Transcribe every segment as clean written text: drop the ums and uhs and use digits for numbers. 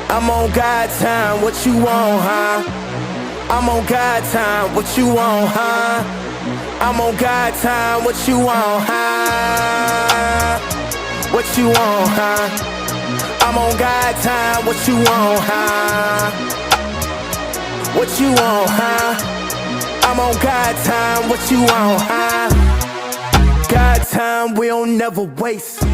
I'm on God time, what you want, huh? I'm on God time, what you want, huh? I'm on God time, what you want, huh? What you want, huh? I'm on God time, what you want, huh? What you want, huh? I'm on God time, what you want, huh? God time, we don't never waste.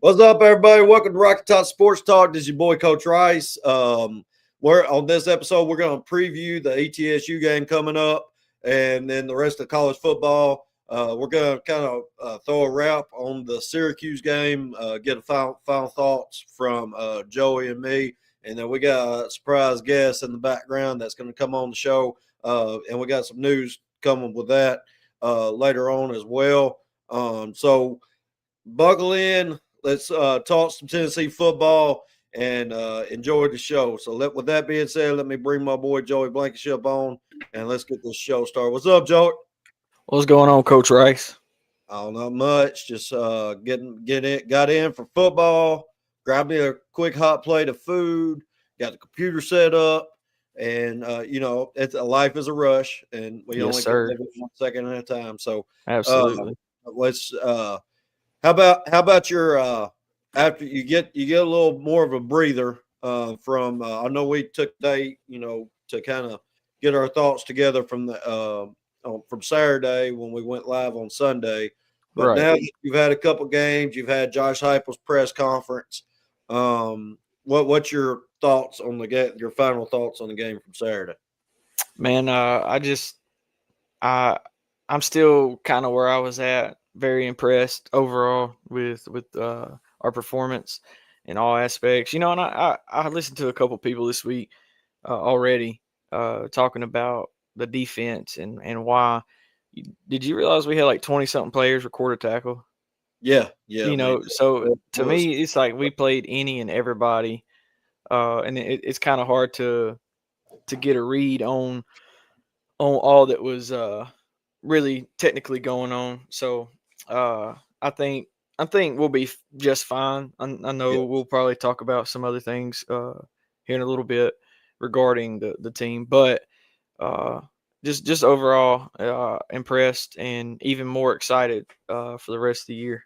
What's up, everybody? Welcome to Rocky Top Sports Talk. This is your boy, Coach Rice. We're on this episode. We're going to preview the ETSU game coming up, and then the rest of college football. We're going to kind of throw a wrap on the Syracuse game, get a final thoughts from Joey and me, and then we got a surprise guest in the background that's going to come on the show, and we got some news coming with that later on as well. So buckle in. Let's talk some Tennessee football and enjoy the show. So with that being said, let me bring my boy Joey Blankenship on, and let's get this show started. What's up, Joey? What's going on, Coach Rice? Oh, not much. Just got in for football, grabbed me a quick hot plate of food, got the computer set up, and life is a rush, and we only can live it 1 second at a time. So absolutely, let's. How about your after you get a little more of a breather from I know we took day to kind of get our thoughts together from the from Saturday when we went live on Sunday, but right. Now that you've had a couple games, you've had Josh Heupel's press conference. What's your thoughts on the game? Your final thoughts on the game from Saturday? Man, I'm still kind of where I was at. Very impressed overall with our performance in all aspects. And I listened to a couple people this week already talking about the defense and why. Did you realize we had like 20-something players record a tackle? Yeah. So to me, it's like we played any and everybody, and it's kind of hard to get a read on all that was really technically going on. So I think we'll be just fine. I know we'll probably talk about some other things here in a little bit regarding the team, but just overall impressed and even more excited for the rest of the year.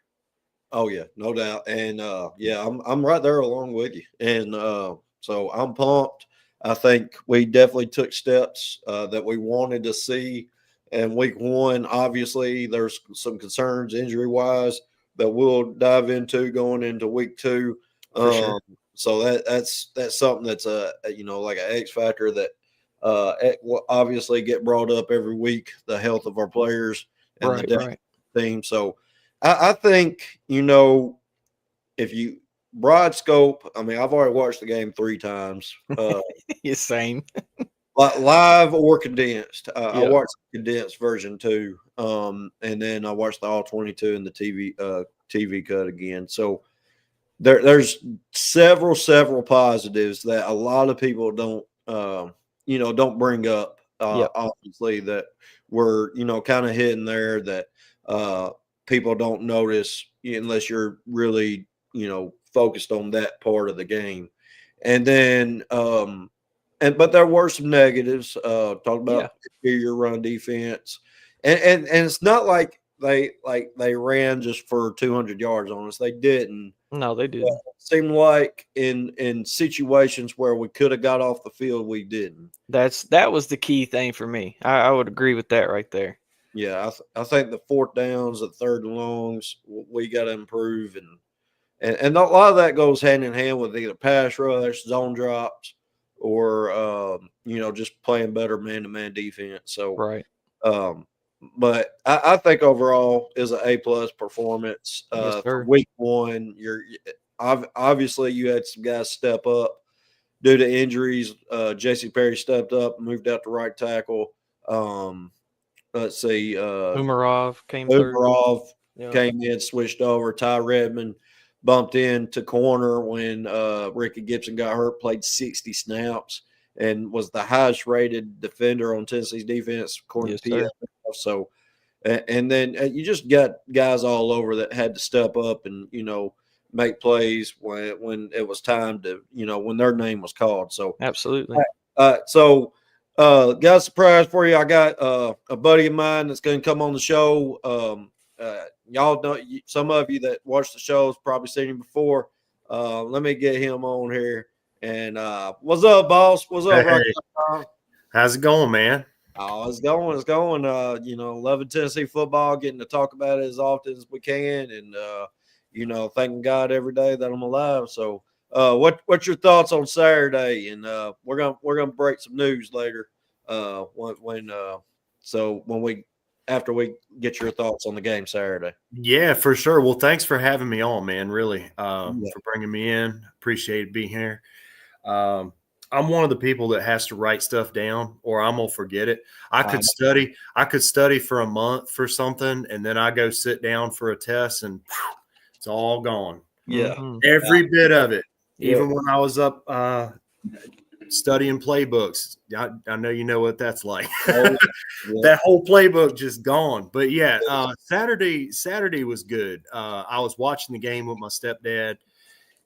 Oh yeah, no doubt, and I'm right there along with you, and so I'm pumped. I think we definitely took steps that we wanted to see in week one. Obviously, there's some concerns injury wise that we'll dive into going into week two. Sure. So that's something that's like an X factor that will obviously get brought up every week. The health of our players and the depth team. So I think if you broad scope. I mean, I've already watched the game 3 times. Same. Live or condensed. I watched the condensed version too, and then I watched the all 22 and the TV cut again. So there's several positives that a lot of people don't bring up. Obviously, that were kind of hidden there that people don't notice unless you're really focused on that part of the game. And then but there were some negatives. Talking about your run defense, and it's not like they ran just for 200 yards on us. They didn't. No, they didn't. It seemed like in situations where we could have got off the field, we didn't. That was the key thing for me. I would agree with that right there. Yeah, I think the 4th downs, the 3rd and longs, we got to improve, and a lot of that goes hand in hand with either pass rush, zone drops, or just playing better man-to-man defense. So right. But I think overall is an A+ performance for week one. Obviously you had some guys step up due to injuries. J.C. Perry stepped up, moved out to right tackle. Let's see. Umarov came in, switched over. Ty Redmond bumped into corner when Ricky Gibson got hurt, played 60 snaps, and was the highest rated defender on Tennessee's defense according to PFF. So And then you just got guys all over that had to step up and, make plays when it was time to, when their name was called. So Absolutely. got a surprise for you. I got a buddy of mine that's going to come on the show. Y'all know, some of you that watch the shows probably seen him before. Let me get him on here. And what's up, boss? What's up, Hey, Rocky? how's it going, man? Oh, it's going. It's going. Loving Tennessee football, getting to talk about it as often as we can, and thanking God every day that I'm alive. So, what's your thoughts on Saturday? And we're gonna break some news later. After we get your thoughts on the game Saturday. Yeah, for sure. Well, thanks for having me on, man. Really, Yeah. for bringing me in. Appreciate being here. I'm one of the people that has to write stuff down, or I'm gonna forget it. I could study for a month for something, and then I go sit down for a test, and it's all gone. Yeah, Every bit of it. Yeah. Even when I was up studying playbooks, I know you know what that's like. Yeah. That whole playbook just gone. But yeah, Saturday was good. I was watching the game with my stepdad.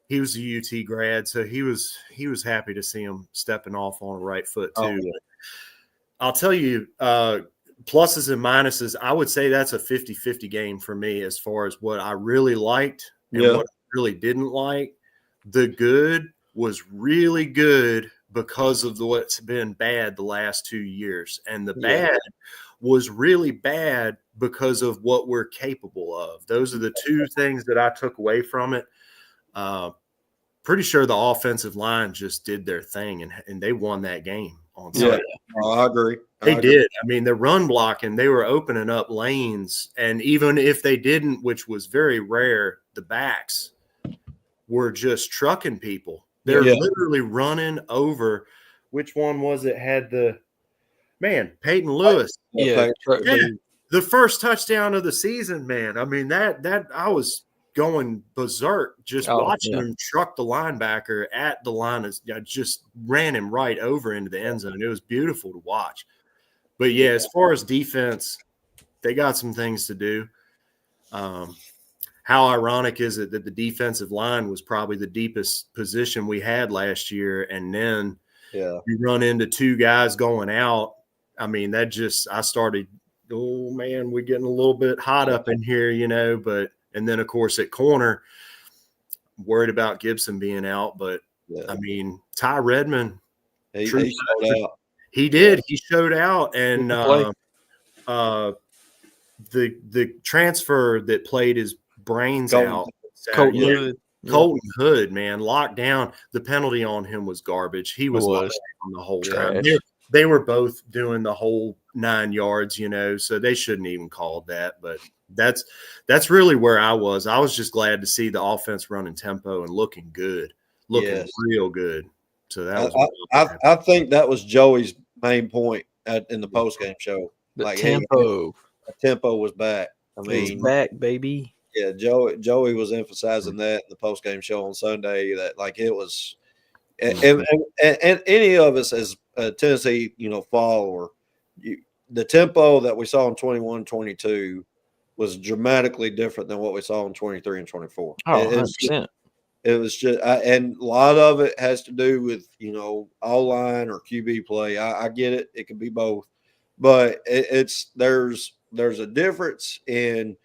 He was a UT grad, so he was happy to see him stepping off on the right foot too. Yeah. I'll tell you, pluses and minuses, I would say that's a 50-50 game for me as far as what I really liked and what I really didn't like. The good was really good because of what's been bad the last 2 years. And the bad was really bad because of what we're capable of. Those are the two things that I took away from it. Pretty sure the offensive line just did their thing and they won that game on Sunday. Yeah, I agree. They did. I mean, the run blocking, they were opening up lanes. And even if they didn't, which was very rare, the backs were just trucking people. They're literally running over. Which one was it? Had Peyton Lewis. The first touchdown of the season, man. I mean, that I was going berserk just watching him truck the linebacker at the line. Just ran him right over into the end zone. It was beautiful to watch. But yeah, as far as defense, they got some things to do. How ironic is it that the defensive line was probably the deepest position we had last year, and then you run into two guys going out. I mean, I started, oh man, we're getting a little bit hot up in here, and then of course at corner, worried about Gibson being out, but I mean, Ty Redmond, he showed out. He did. He showed out, and the transfer that played his brains out. Colton Hood, man, locked down. The penalty on him was garbage. He was locked on the whole time. They were both doing the whole 9 yards, so they shouldn't even called that. But that's really where I was. I was just glad to see the offense running tempo and looking good, real good. So that was. I think that was Joey's main point in the postgame show. The tempo. The tempo was back. I mean, it's back, baby. Yeah, Joey was emphasizing that in the postgame show on Sunday, that like it was, and any of us as a Tennessee, follower, the tempo that we saw in 21-22 was dramatically different than what we saw in 23 and 24. Oh, 100%. It was just, and a lot of it has to do with, all line or QB play. I get it. It can be both, but there's a difference in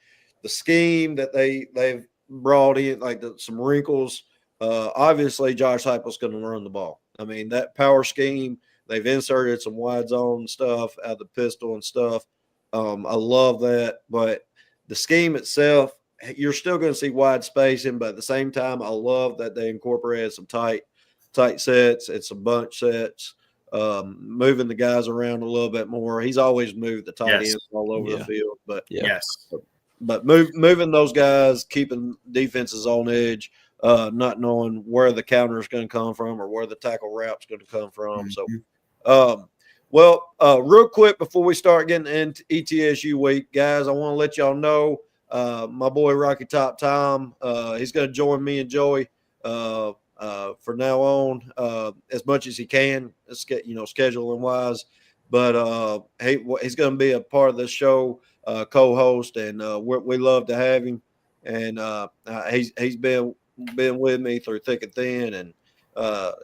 the scheme that they've brought in, like some wrinkles. Obviously, Josh Heupel's going to run the ball. I mean, that power scheme, they've inserted some wide zone stuff out of the pistol and stuff. I love that. But the scheme itself, you're still going to see wide spacing. But at the same time, I love that they incorporated some tight sets and some bunch sets, moving the guys around a little bit more. He's always moved the tight ends all over the field. But moving those guys, keeping defenses on edge, not knowing where the counter is going to come from or where the tackle route's going to come from. So, real quick before we start getting into ETSU week, guys, I want to let y'all know my boy Rocky Top Tom, he's going to join me and Joey for now on as much as he can, scheduling wise. but he's going to be a part of this show, co-host, and we love to have him. And he's been with me through thick and thin, and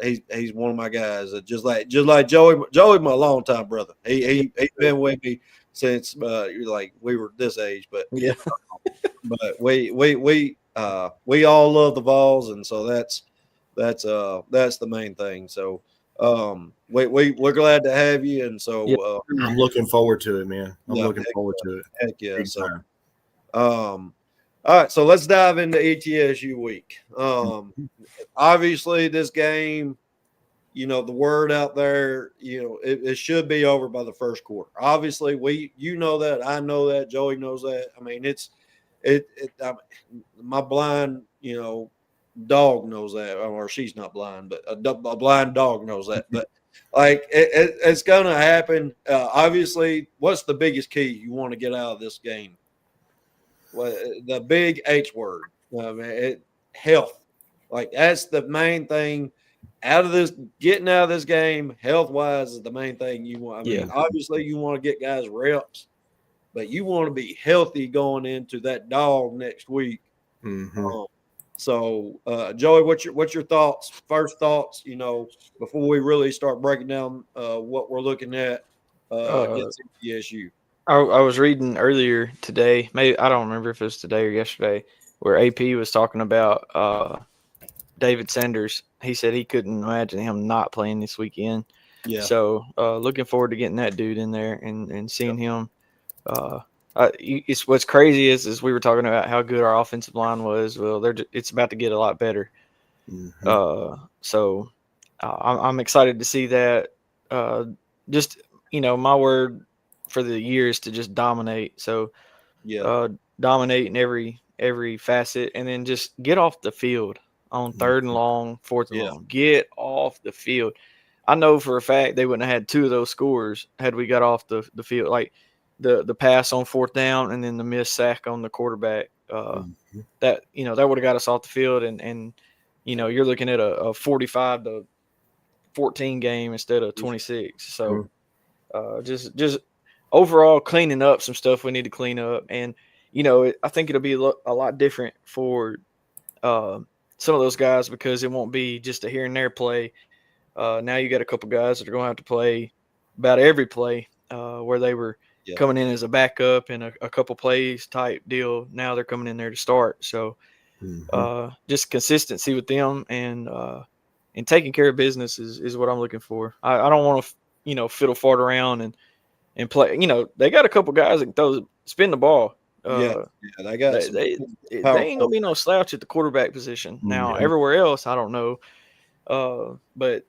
he's one of my guys. Just like Joey, my longtime brother. He's been with me since like we were this age, but Yeah. but we all love the Vols, and so that's the main thing. So we're glad to have you, and so I'm looking forward to it, man. I'm looking forward to it. heck yeah. Big So time. all right, so let's dive into ETSU week. Obviously this game, the word out there, it should be over by the first quarter. Obviously, that, I know that, Joey knows that. I mean, my blind, dog knows that, or she's not blind, but a blind dog knows that. But like, it's going to happen. Obviously, what's the biggest key you want to get out of this game? Well, the big H word, health. Like, that's the main thing. Getting out of this game, health wise, is the main thing you want. I mean, obviously, you want to get guys reps, but you want to be healthy going into that dog next week. Mm-hmm. So, Joey, what's your thoughts? First thoughts, before we really start breaking down what we're looking at against ETSU. I was reading earlier today, maybe I don't remember if it was today or yesterday, where AP was talking about David Sanders. He said he couldn't imagine him not playing this weekend. Yeah. So looking forward to getting that dude in there and seeing him. It's what's crazy is we were talking about how good our offensive line was. Well, it's about to get a lot better. Mm-hmm. So I'm excited to see that. Just my word for the year is to just dominate. So dominate in every facet, and then just get off the field on third and long, fourth and long. Get off the field. I know for a fact they wouldn't have had two of those scores had we got off the field. Like the pass on fourth down and then the missed sack on the quarterback. That that would have got us off the field, and you're looking at a 45-14 game instead of 26. So just overall cleaning up some stuff we need to clean up, and I think it'll be a lot different for some of those guys because it won't be just a here and there play. Now you got a couple guys that are going to have to play about every play where they were coming in as a backup in a couple plays type deal. Now they're coming in there to start. So just consistency with them and taking care of business is what I'm looking for. I don't want to, fiddle fart around and play. They got a couple guys that can spin the ball. They got they ain't gonna be no slouch at the quarterback position. Now everywhere else, I don't know. But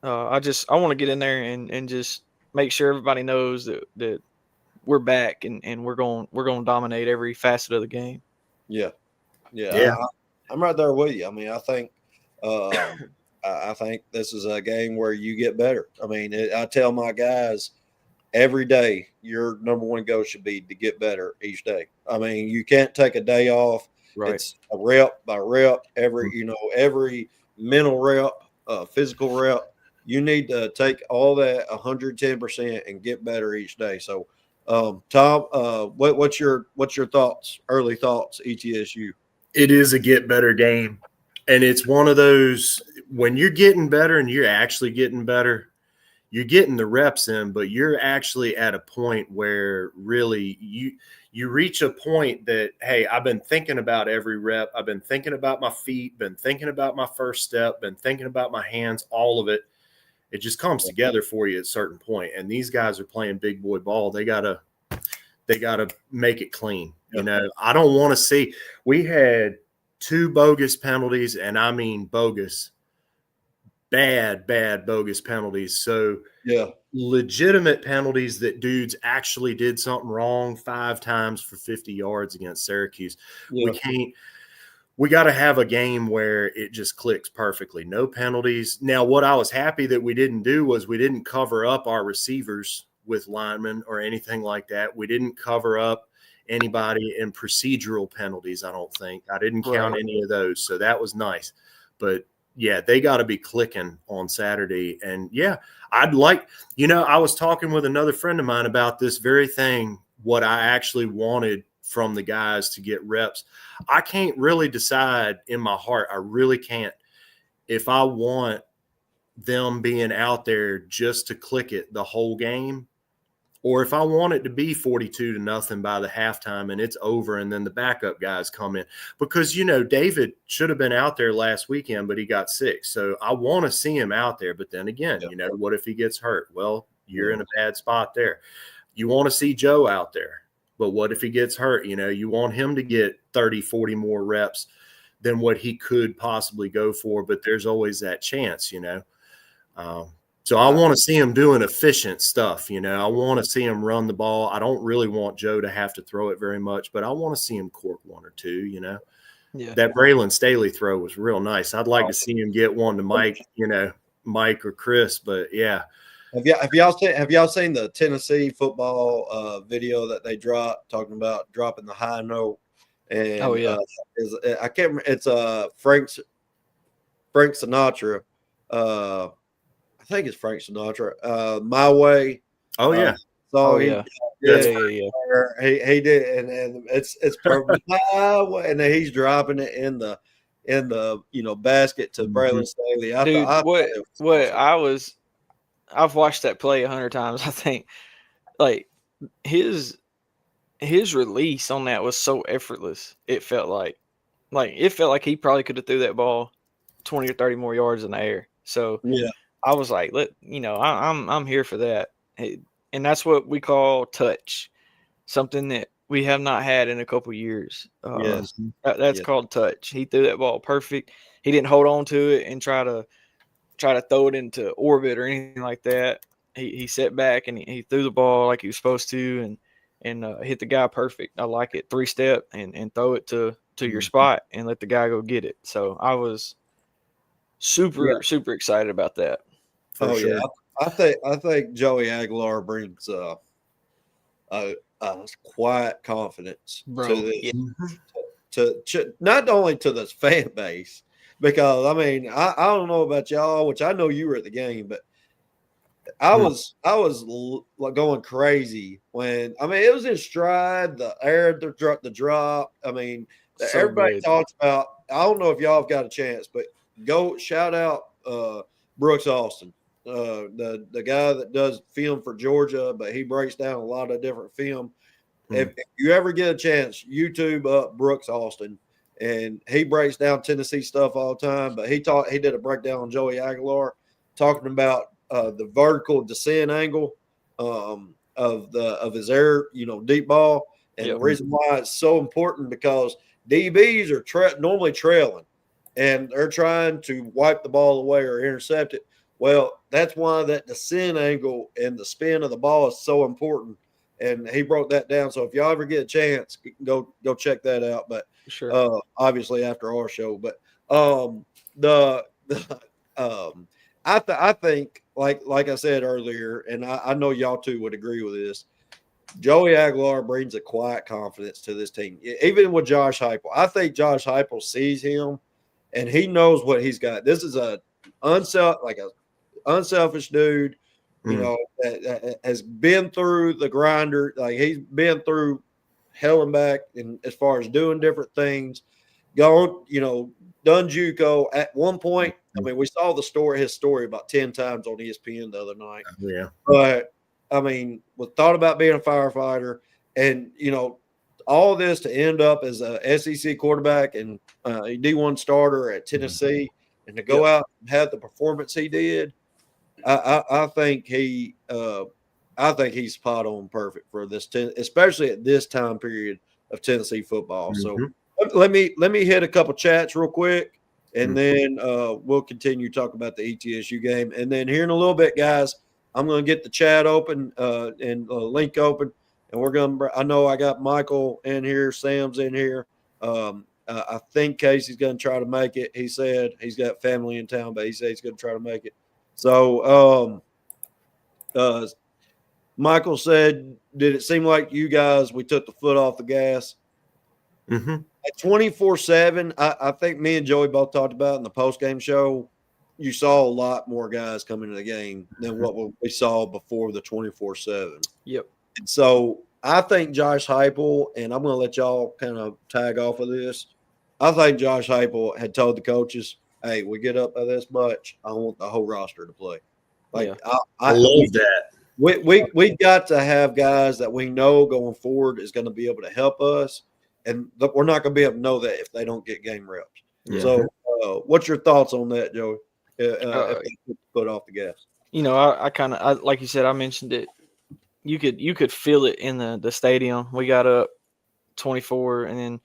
I want to get in there and just make sure everybody knows that we're back and we're going to dominate every facet of the game. Yeah. I'm right there with you. I mean, I think I think this is a game where you get better. I mean, I tell my guys every day, your number one goal should be to get better each day. I mean, you can't take a day off. Right. It's a rep by rep. Every mental rep, physical rep. You need to take all that 110% and get better each day. So, Tom, what's your thoughts? Early thoughts? ETSU. It is a get better game, and it's one of those when you're getting better and you're actually getting better. You're getting the reps in, but you're actually at a point where really you reach a point that, hey, I've been thinking about every rep. I've been thinking about my feet, been thinking about my first step, been thinking about my hands, all of it. It just comes together for you at a certain point. And these guys are playing big boy ball. They gotta make it clean. I don't want to see. We had 2 bogus penalties, and I mean bogus. Bad bogus penalties. So legitimate penalties that dudes actually did something wrong 5 times for 50 yards against Syracuse. We got to have a game where it just clicks perfectly. No penalties. Now, what I was happy that we didn't do was we didn't cover up our receivers with linemen or anything like that. We didn't cover up anybody in procedural penalties, I don't think. I didn't count any of those. So that was nice. But yeah, they got to be clicking on Saturday. And yeah, I'd like, I was talking with another friend of mine about this very thing, what I actually wanted from the guys to get reps. I can't really decide in my heart. I really can't, if I want them being out there just to click it the whole game, or if I want it to be 42-0 by the halftime and it's over and then the backup guys come in. Because, David should have been out there last weekend, but he got sick. So I want to see him out there. But then again, what if he gets hurt? Well, you're in a bad spot there. You want to see Joe out there. But what if he gets hurt? You want him to get 30, 40 more reps than what he could possibly go for. But there's always that chance, So I want to see him doing efficient stuff. I want to see him run the ball. I don't really want Joe to have to throw it very much, but I want to see him cork one or two, Yeah. That Braylon Staley throw was real nice. I'd like to see him get one to Mike, Mike or Chris, but yeah. Have y'all seen the Tennessee football video that they dropped talking about dropping the high note? And I can't remember. It's Frank Sinatra. I think it's Frank Sinatra. My Way. Oh yeah. So yeah. He did, and it's perfect. My Way, and then he's dropping it in the basket to Braylon Staley. I've watched that play 100 times. I think like his release on that was so effortless. It felt like he probably could have threw that ball 20 or 30 more yards in the air. So yeah. I was like, I'm here for that. And that's what we call touch, something that we have not had in a couple years. Yes. That's called touch. He threw that ball perfect. He didn't hold on to it and try to throw it into orbit or anything like that. He sat back and he threw the ball like he was supposed to and hit the guy perfect. I like it. 3-step and throw it to your spot and let the guy go get it. So I was super excited about that. For sure. Yeah, I think Joey Aguilar brings a quiet confidence to not only to this fan base, because I mean I don't know about y'all, which I know you were at the game, but I was going crazy when it was in stride, the air, the drop. I mean, everybody talks about. I don't know if y'all have got a chance, but go shout out Brooks Austin, the guy that does film for Georgia, but he breaks down a lot of different film. If you ever get a chance, YouTube up Brooks Austin, and he breaks down Tennessee stuff all the time. But he did a breakdown on Joey Aguilar, talking about the vertical descent angle of his air, deep ball, and the reason why it's so important because DBs are normally trailing, and they're trying to wipe the ball away or intercept it. Well, that's why that descent angle and the spin of the ball is so important. And he broke that down. So if y'all ever get a chance, go check that out. But sure. Obviously after our show. But I think like I said earlier, and I know y'all too would agree with this. Joey Aguilar brings a quiet confidence to this team, even with Josh Heupel. I think Josh Heupel sees him, and he knows what he's got. This is a unselfish dude, that has been through the grinder. Like he's been through hell and back, and as far as doing different things, done JUCO at one point. I mean, we saw his story about 10 times on ESPN the other night. Yeah, but I mean, thought about being a firefighter, and all this to end up as a SEC quarterback and a D1 starter at Tennessee, and to go out and have the performance he did. I think he's spot on perfect for this, especially at this time period of Tennessee football. So let me hit a couple chats real quick, and then we'll continue talking about the ETSU game. And then here in a little bit, guys, I'm going to get the chat open and link open, and we're going to. I know I got Michael in here, Sam's in here. I think Casey's going to try to make it. He said he's got family in town, but he said he's going to try to make it. So, Michael said, did it seem like you guys, we took the foot off the gas? At 24/7, I think me and Joey both talked about in the post game show. You saw a lot more guys come into the game than what we saw before the 24/7. Yep. And so I think Josh Heupel, and I'm going to let y'all kind of tag off of this. I think Josh Heupel had told the coaches, "Hey, we get up by this much. I want the whole roster to play." Like I love that. We got to have guys that we know going forward is going to be able to help us, and we're not going to be able to know that if they don't get game reps. Yeah. So, what's your thoughts on that, Joey? If they put the foot off the gas, I kind of like you said, I mentioned it. You could feel it in the stadium. We got up 24, and then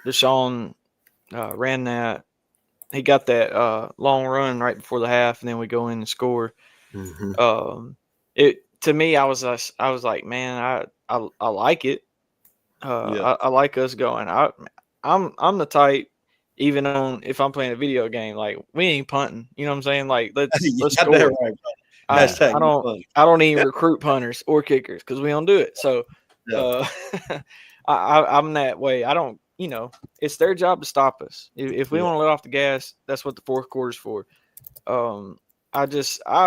Deshaun ran that. He got that long run right before the half, and then we go in and score. Mm-hmm. To me, I was like, man, I like it. I like us going. I'm the type, even on if I'm playing a video game, like we ain't punting. You know what I'm saying? Like let's score. Right. I don't even recruit punters or kickers because we don't do it. So I'm that way. I don't. It's their job to stop us. If we want to let off the gas, that's what the fourth quarter's for. I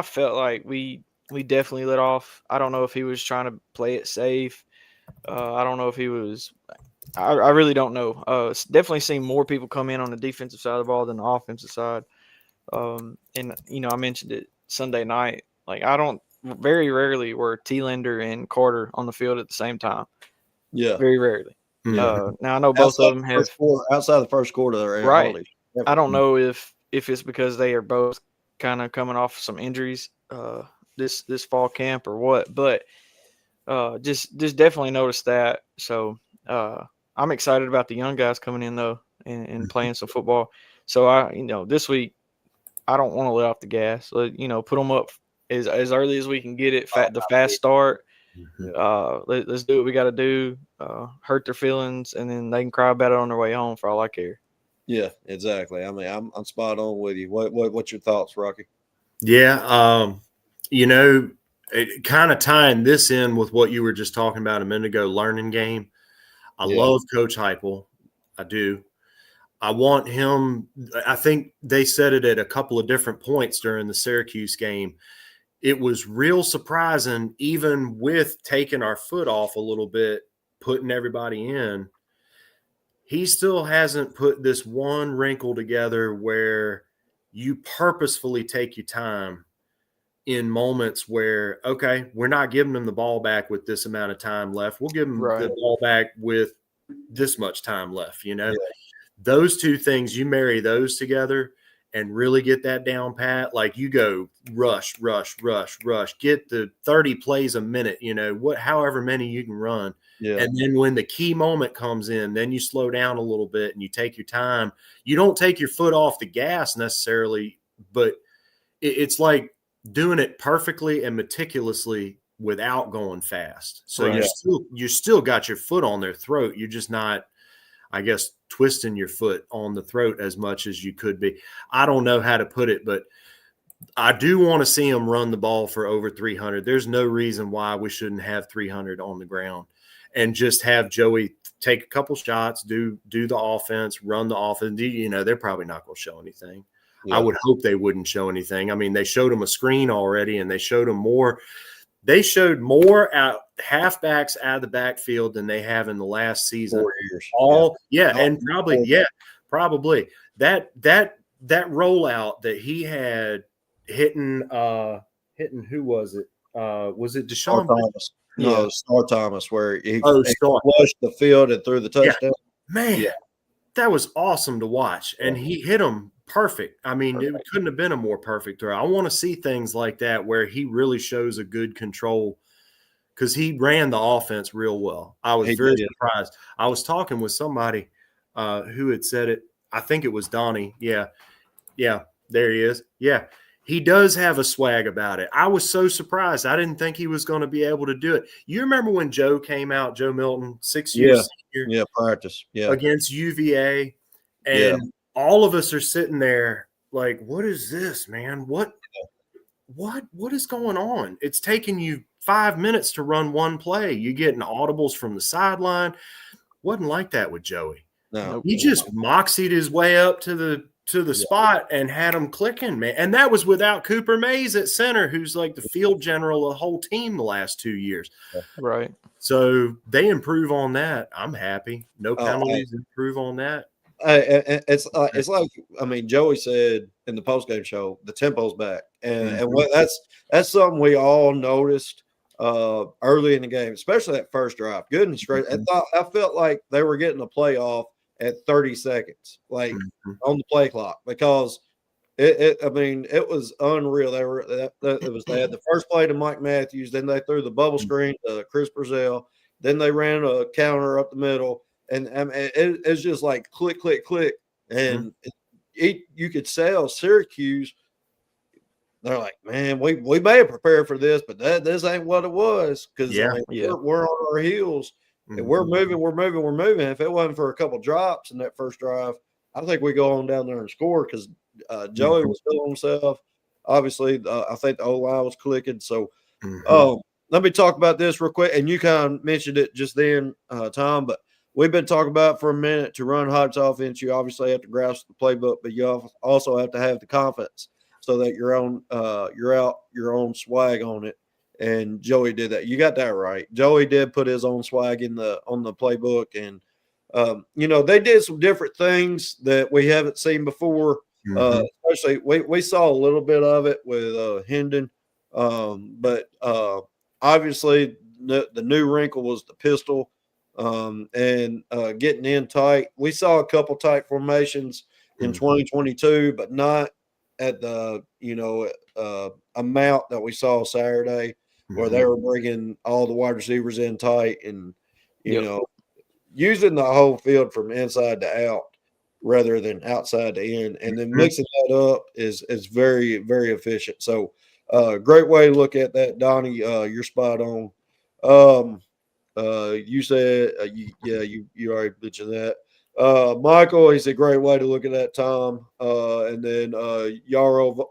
felt like we definitely let off. I don't know if he was trying to play it safe. I don't know if he was. I really don't know. Definitely seen more people come in on the defensive side of the ball than the offensive side. And I mentioned it Sunday night. Like very rarely were Thielander and Carter on the field at the same time. Yeah, very rarely. Yeah. Now I know both of them have outside the first quarter. They're right. I don't know if it's because they are both kind of coming off some injuries this fall camp or what, but just definitely noticed that. So I'm excited about the young guys coming in though and playing some football. So this week I don't want to let off the gas. Put them up as early as we can get it. The fast start. Let's do what we got to do. Hurt their feelings, and then they can cry about it on their way home. For all I care. Yeah, exactly. I mean, I'm spot on with you. What's your thoughts, Rocky? Yeah, it kind of tying this in with what you were just talking about a minute ago, learning game. I love Coach Heupel. I do. I want him. I think they said it at a couple of different points during the Syracuse game. It was real surprising, even with taking our foot off a little bit, putting everybody in. He still hasn't put this one wrinkle together where you purposefully take your time in moments where, okay, we're not giving them the ball back with this amount of time left. We'll give them the ball back with this much time left. Those two things, you marry those together and really get that down pat. Like you go rush, get the 30 plays a minute, however many you can run. Yeah. And then when the key moment comes in, then you slow down a little bit and you take your time. You don't take your foot off the gas necessarily, but it's like doing it perfectly and meticulously without going fast. So you still got your foot on their throat. You're just not, I guess, twisting your foot on the throat as much as you could be. I don't know how to put it, but I do want to see them run the ball for over 300. There's no reason why we shouldn't have 300 on the ground and just have Joey take a couple shots, do the offense, run the offense. They're probably not going to show anything. Yeah. I would hope they wouldn't show anything. I mean, they showed them a screen already, and they showed them more. They showed more halfbacks out of the backfield than they have in the last season. 4 years. And probably that rollout that he had hitting who was it? Was it Deshaun Thomas? No, Star Thomas, where he flushed the field and threw the touchdown. Yeah. Man, that was awesome to watch, and he hit him perfect. I mean, it couldn't have been a more perfect throw. I want to see things like that where he really shows a good control because he ran the offense real well. I was very surprised. I was talking with somebody who had said it. I think it was Donnie. Yeah, there he is. Yeah, he does have a swag about it. I was so surprised. I didn't think he was going to be able to do it. You remember when Joe came out, Joe Milton, 6 years senior, practice, against UVA, and all of us are sitting there like, what is this, man? What is going on? It's taking you 5 minutes to run one play. You're getting audibles from the sideline. Wasn't like that with Joey. No, Nope. He just moxied his way up to the spot and had him clicking, man. And that was without Cooper Mays at center, who's like the field general of the whole team the last 2 years. Right. So they improve on that. I'm happy. No penalties. Improve on that. It's like, I mean, Joey said in the postgame show, the tempo's back, and that's something we all noticed early in the game, especially that first drive. Goodness gracious, I felt like they were getting a playoff at 30 seconds, like on the play clock, because it was unreal. They had the first play to Mike Matthews, then they threw the bubble screen to Chris Brazell, then they ran a counter up the middle. And I mean, it's just like click, click, click. And you could sell Syracuse. They're like, man, we may have prepared for this, but this ain't what it was. Because we're on our heels. And we're moving. If it wasn't for a couple drops in that first drive, I think we go on down there and score because Joey was feeling himself. Obviously, I think the O-line was clicking. So let me talk about this real quick. And you kind of mentioned it just then, Tom, but we've been talking about it for a minute. To run Hodge's offense, you obviously have to grasp the playbook, but you also have to have the confidence so that you're out your own swag on it. And Joey did that. You got that right. Joey did put his own swag on the playbook, and they did some different things that we haven't seen before. Especially we saw a little bit of it with Hendon, but obviously the new wrinkle was the pistol. And getting in tight. We saw a couple tight formations in 2022, but not at the amount that we saw Saturday, where they were bringing all the wide receivers in tight and using the whole field from inside to out rather than outside to in, and then mixing that up is very, very efficient. So great way to look at that, Donnie. You're spot on. You said, you already mentioned that. Michael, he's a great way to look at that, Tom. And then Yarrow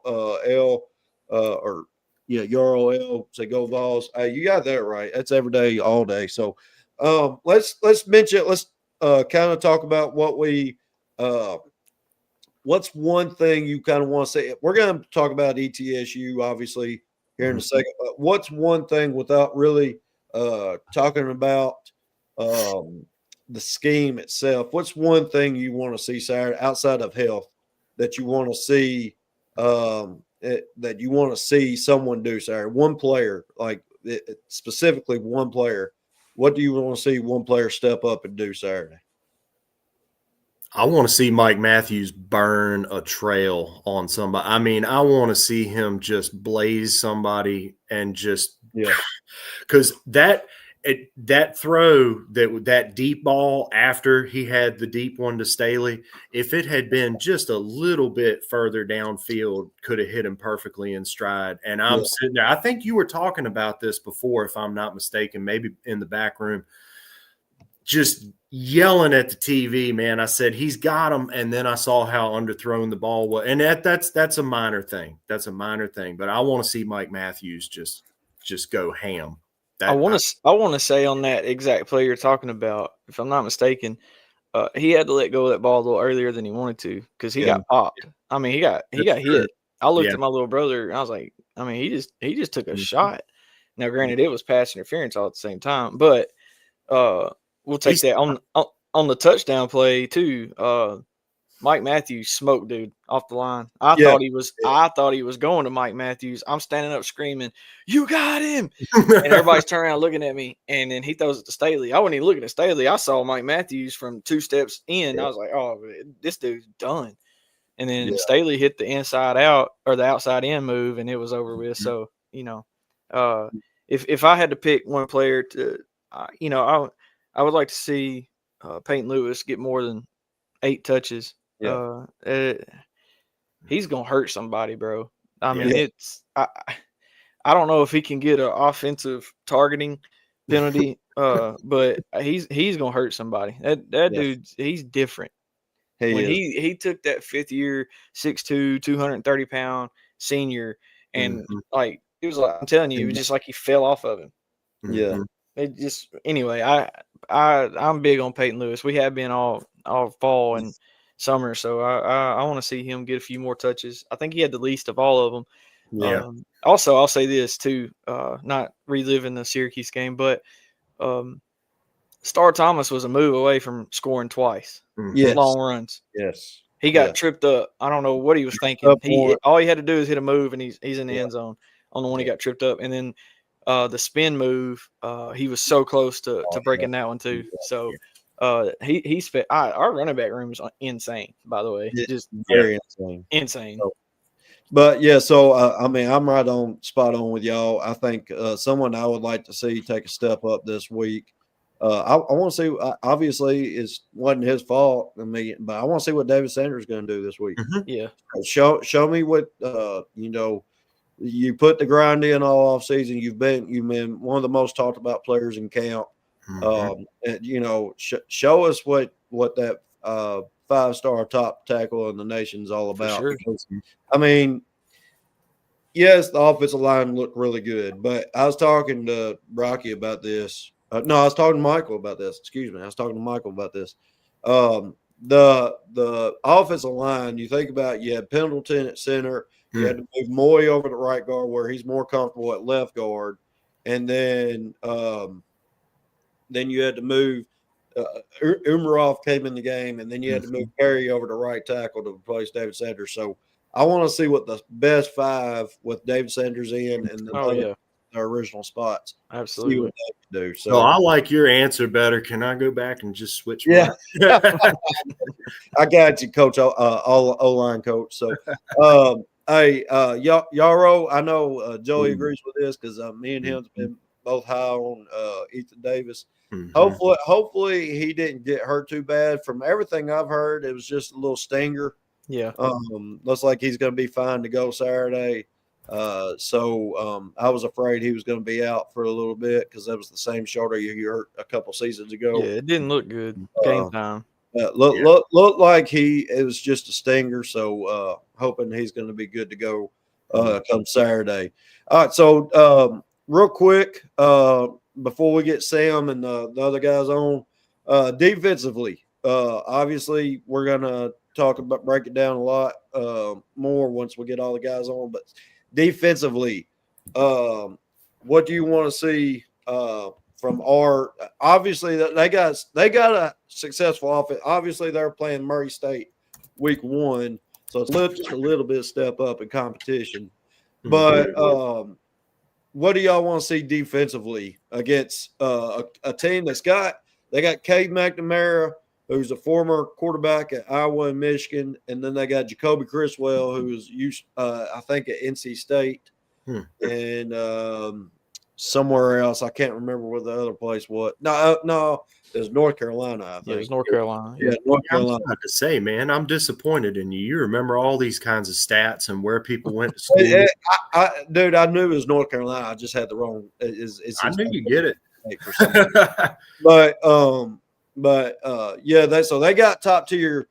Yarrow L, say go Vols. You got that right. That's every day, all day. So let's mention, let's kind of talk about what's one thing you kind of want to say. We're going to talk about ETSU, obviously, here in a second. But what's one thing without really talking about the scheme itself? What's one thing you want to see Saturday outside of health that you want to see that you want to see someone do Saturday? One player, specifically one player. What do you want to see one player step up and do Saturday? I want to see Mike Matthews burn a trail on somebody. I mean, I want to see him just blaze somebody and just because that throw, that deep ball after he had the deep one to Staley, if it had been just a little bit further downfield, could have hit him perfectly in stride. And I'm sitting there. I think you were talking about this before, if I'm not mistaken, maybe in the back room, just yelling at the TV, man. I said, he's got him. And then I saw how underthrown the ball was. And that's a minor thing. That's a minor thing. But I want to see Mike Matthews just go ham. I want to say on that exact play you're talking about, if I'm not mistaken, he had to let go of that ball a little earlier than he wanted to because he got popped. I mean, he got hit. I looked at my little brother and I was like, I mean, he just took a shot. Now, granted, it was pass interference all at the same time, but we'll take that on the touchdown play too. Mike Matthews smoked dude off the line. I thought he was going to Mike Matthews. I'm standing up screaming, "You got him!" And everybody's turning around looking at me. And then he throws it to Staley. I wasn't even looking at Staley. I saw Mike Matthews from 2 steps in. I was like, "Oh, this dude's done." And then Staley hit the inside out or the outside in move, and it was over with. So if I had to pick one player to, I would like to see Peyton Lewis get more than 8 touches. He's gonna hurt somebody, bro. I mean, I don't know if he can get an offensive targeting penalty, but he's gonna hurt somebody. That dude, he's different. He took that 5th year 6'2", 230-pound senior, and like it was like, I'm telling you, it was just like he fell off of him. it just anyway. I'm big on Peyton Lewis. We have been all fall and summer, so I want to see him get a few more touches. I think he had the least of all of them. Yeah. Also, I'll say this too, not reliving the Syracuse game, but Star Thomas was a move away from scoring twice. Yes. Long runs. Yes. He got tripped up. I don't know what he was thinking. All he had to do is hit a move, and he's in the end zone on the one he got tripped up. And then the spin move, he was so close to breaking that one too. So he spent. Our running back room is insane. By the way, just very insane. So, but yeah, so I mean, I'm right on spot on with y'all. I think someone I would like to see take a step up this week. I want to see. Obviously, it wasn't his fault. I mean, but I want to see what David Sanders is going to do this week. Yeah, show me what you know. You put the grind in all off season. You've been one of the most talked about players in camp. And, you know, show us what that 5-star top tackle in the nation is all about. Sure. Because, I mean, yes, the offensive line looked really good, but I was talking to Rocky about this. No, I was talking to Michael about this. Excuse me. I was talking to Michael about this. The offensive line, you think about, you had Pendleton at center. You had to move Moy over to right guard where he's more comfortable at left guard. And then you had to move Umarov came in the game, and then you had to move Perry over to right tackle to replace David Sanders. So I want to see what the best 5 with David Sanders in and the original spots. Absolutely. See what they can do. So I like your answer better. Can I go back and just switch? Yeah. I got you, Coach, O-line coach. So hey, Yarrow, I know Joey agrees with this because me and him have been both high on Ethan Davis. Hopefully he didn't get hurt too bad. From everything I've heard, it was just a little stinger. Yeah. Looks like he's going to be fine to go Saturday. So I was afraid he was going to be out for a little bit because that was the same shoulder you hurt a couple seasons ago. Yeah, it didn't look good. Game time. Look like it was just a stinger. So hoping he's going to be good to go come Saturday. All right. So real quick, before we get Sam and the other guys on, defensively, obviously we're going to break it down a lot more once we get all the guys on. But defensively, what do you want to see from our? Obviously, they got a successful offense. Obviously, they're playing Murray State week 1, so it's just a little bit step up in competition. But what do y'all want to see defensively against a team they got Cade McNamara, who's a former quarterback at Iowa and Michigan, and then they got Jacoby Criswell, who is I think at NC State, and somewhere else. I can't remember where the other place was. No, it was North Carolina. I think it was North Carolina. Yeah, North Carolina. I was about to say, man, I'm disappointed in you. You remember all these kinds of stats and where people went to school. Dude, I knew it was North Carolina. I just had the wrong. I knew you get it. But they got top tier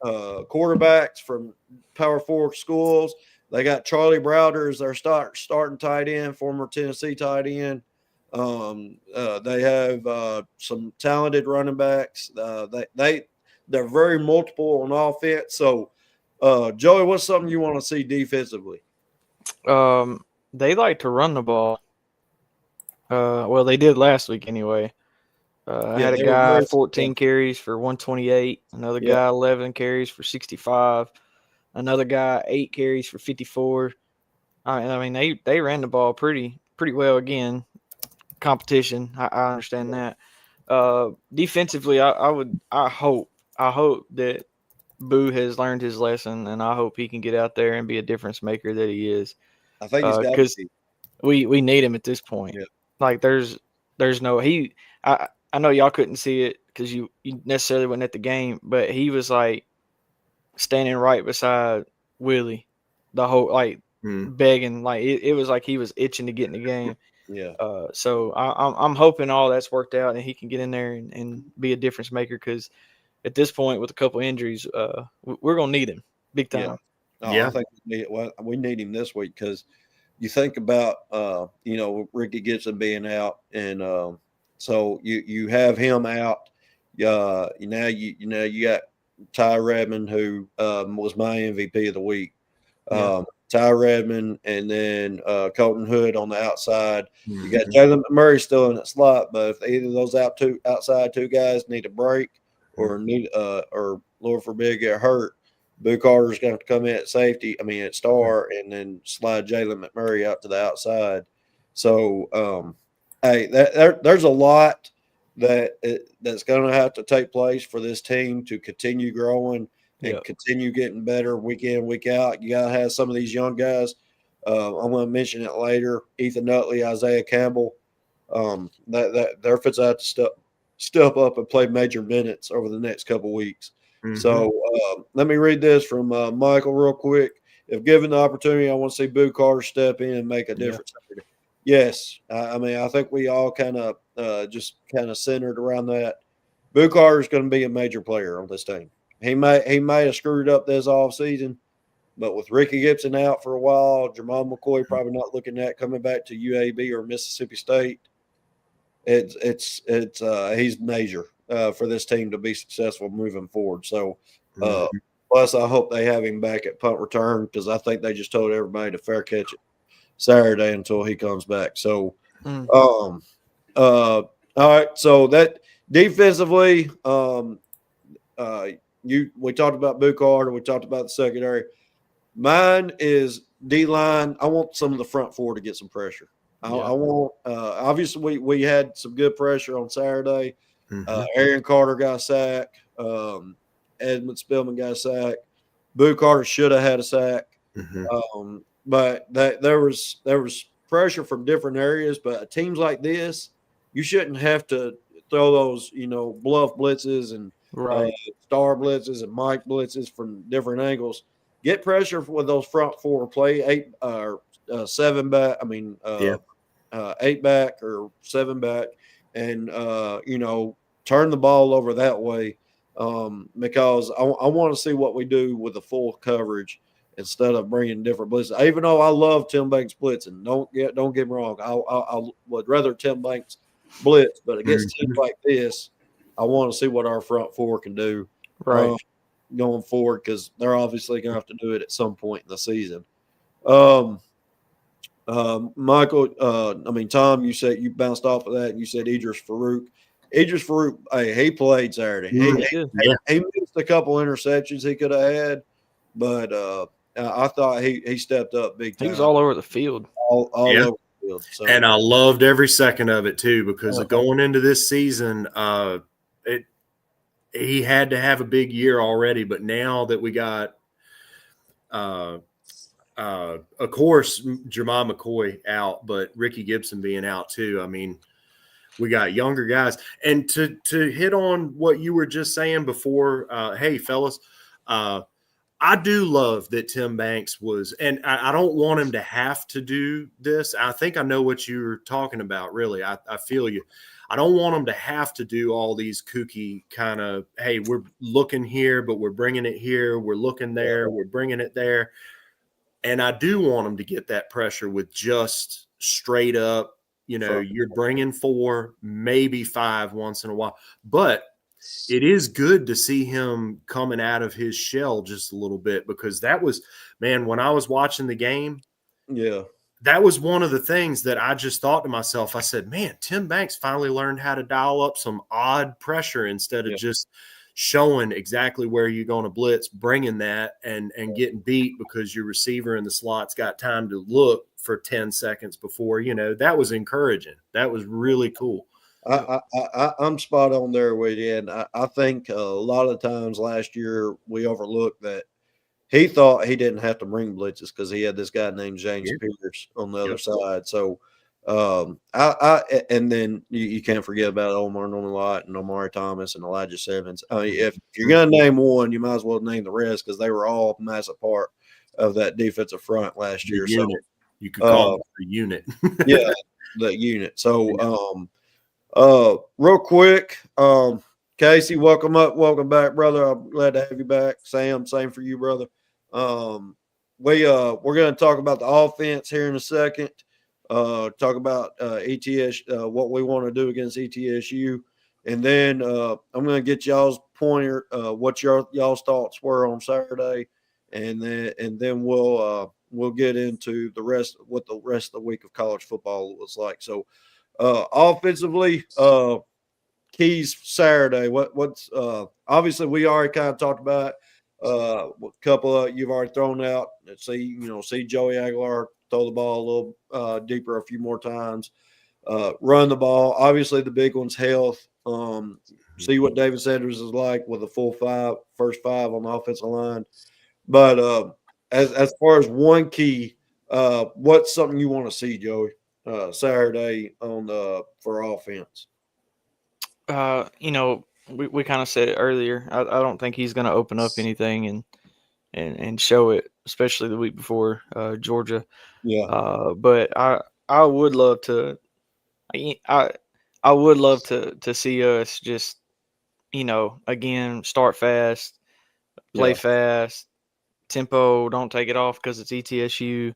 quarterbacks from Power 4 schools. They got Charlie Browder as their starting tight end, former Tennessee tight end. They have some talented running backs. They're very multiple on offense. So, Joey, what's something you want to see defensively? They like to run the ball. Well, they did last week anyway. I had a guy 14 carries for 128, another guy 11 carries for 65, another guy 8 carries for 54. I mean, they ran the ball pretty well again. Competition, I understand that. Defensively, I hope that Boo has learned his lesson, and I hope he can get out there and be a difference maker that he is. I think he's got because we need him at this point. Yeah. Like there's no I know y'all couldn't see it because you necessarily wasn't at the game, but he was like standing right beside Willie the whole begging, like it was like he was itching to get in the game. Yeah. So I'm hoping all that's worked out and he can get in there and be a difference maker because at this point with a couple injuries, we're gonna need him big time. I think we need him this week because you think about Ricky Gibson being out, and so you have him out. Now you got Ty Redmond, who was my MVP of the week. Ty Redmond, and then Colton Hood on the outside. You got Jalen McMurray still in that slot, but if either of those outside two guys need a break or Lord forbid get hurt, Boo Carter's going to have to come in at star, and then slide Jalen McMurray out to the outside. So, there's a lot that's going to have to take place for this team to continue growing and continue getting better week in, week out. You got to have some of these young guys. I'm going to mention it later. Ethan Nutley, Isaiah Campbell. Their fits out to step up and play major minutes over the next couple weeks. So let me read this from Michael real quick. If given the opportunity, I want to see Boo Carter step in and make a difference. Yes. I think we all kind of just kind of centered around that. Boo Carter is going to be a major player on this team. He might have screwed up this offseason, but with Ricky Gibson out for a while, Jamal McCoy probably not looking at coming back to UAB or Mississippi State. He's major for this team to be successful moving forward. So, plus I hope they have him back at punt return, because I think they just told everybody to fair catch it Saturday until he comes back. So, all right. So that defensively, we talked about Boo Carter, we talked about the secondary. Mine is D-line. I want some of the front four to get some pressure. I want obviously we had some good pressure on Saturday. Aaron Carter got a sack. Edmund Spillman got a sack. Boo Carter should have had a sack. But there was pressure from different areas. But teams like this, you shouldn't have to throw those bluff blitzes and star blitzes and Mike blitzes from different angles. Get pressure with those front four. Play 7 back. 8 back or 7 back, and turn the ball over that way. Because I want to see what we do with the full coverage instead of bringing different blitzes. Even though I love Tim Banks blitzing, don't get me wrong. I would rather Tim Banks blitz, but against teams like this, I want to see what our front four can do going forward, because they're obviously going to have to do it at some point in the season. Michael, Tom, you said you bounced off of that and you said Idris Farouk. Hey, he played Saturday. He missed a couple interceptions he could have had, but I thought he stepped up big time. He was all over the field. All over the field. So. And I loved every second of it too, because going into this season, he had to have a big year already, but now that we got of course, Jamal McCoy out, but Ricky Gibson being out too. I mean, we got younger guys. And to hit on what you were just saying before, hey, fellas, I do love that Tim Banks was – and I don't want him to have to do this. I think I know what you're talking about, really. I feel you. I don't want him to have to do all these kooky kind of, hey, we're looking here, but we're bringing it here. We're looking there. We're bringing it there. And I do want him to get that pressure with just straight up, you're bringing 4, maybe 5 once in a while. But it is good to see him coming out of his shell just a little bit, because that was, man, when I was watching the game, that was one of the things that I just thought to myself. I said, man, Tim Banks finally learned how to dial up some odd pressure instead of just showing exactly where you're going to blitz, bringing that and getting beat because your receiver in the slot's got time to look for 10 seconds before, that was encouraging. That was really cool. I'm spot on there with you. And I think a lot of times last year we overlooked that he thought he didn't have to bring blitzes because he had this guy named James Pierce on the other side. So and then you can't forget about Omar Norman-Lott and Omari Thomas and Elijah Simmons. I mean, if you're going to name one, you might as well name the rest, because they were all a massive part of that defensive front last year. So you could call it the unit. The unit. So real quick, Casey, welcome back, brother. I'm glad to have you back. Sam, same for you, brother. we're going to talk about the offense here in a second. Talk about ETS, what we want to do against ETSU, and then I'm going to get y'all's pointer, what y'all's thoughts were on Saturday, and then we'll get into what the rest of the week of college football was like. So, offensively, keys Saturday. What's obviously we already kind of talked about a couple of you've already thrown out. See Joey Aguilar throw the ball a little deeper a few more times. Run the ball. Obviously, the big one's health. See what David Sanders is like with a full first five on the offensive line. But as far as one key, what's something you want to see, Joey, Saturday for offense? We kind of said it earlier. I don't think he's going to open up anything and show it, especially the week before Georgia. Yeah. But I would love to. I would love to see us just, again, start fast, play fast, tempo. Don't take it off because it's ETSU.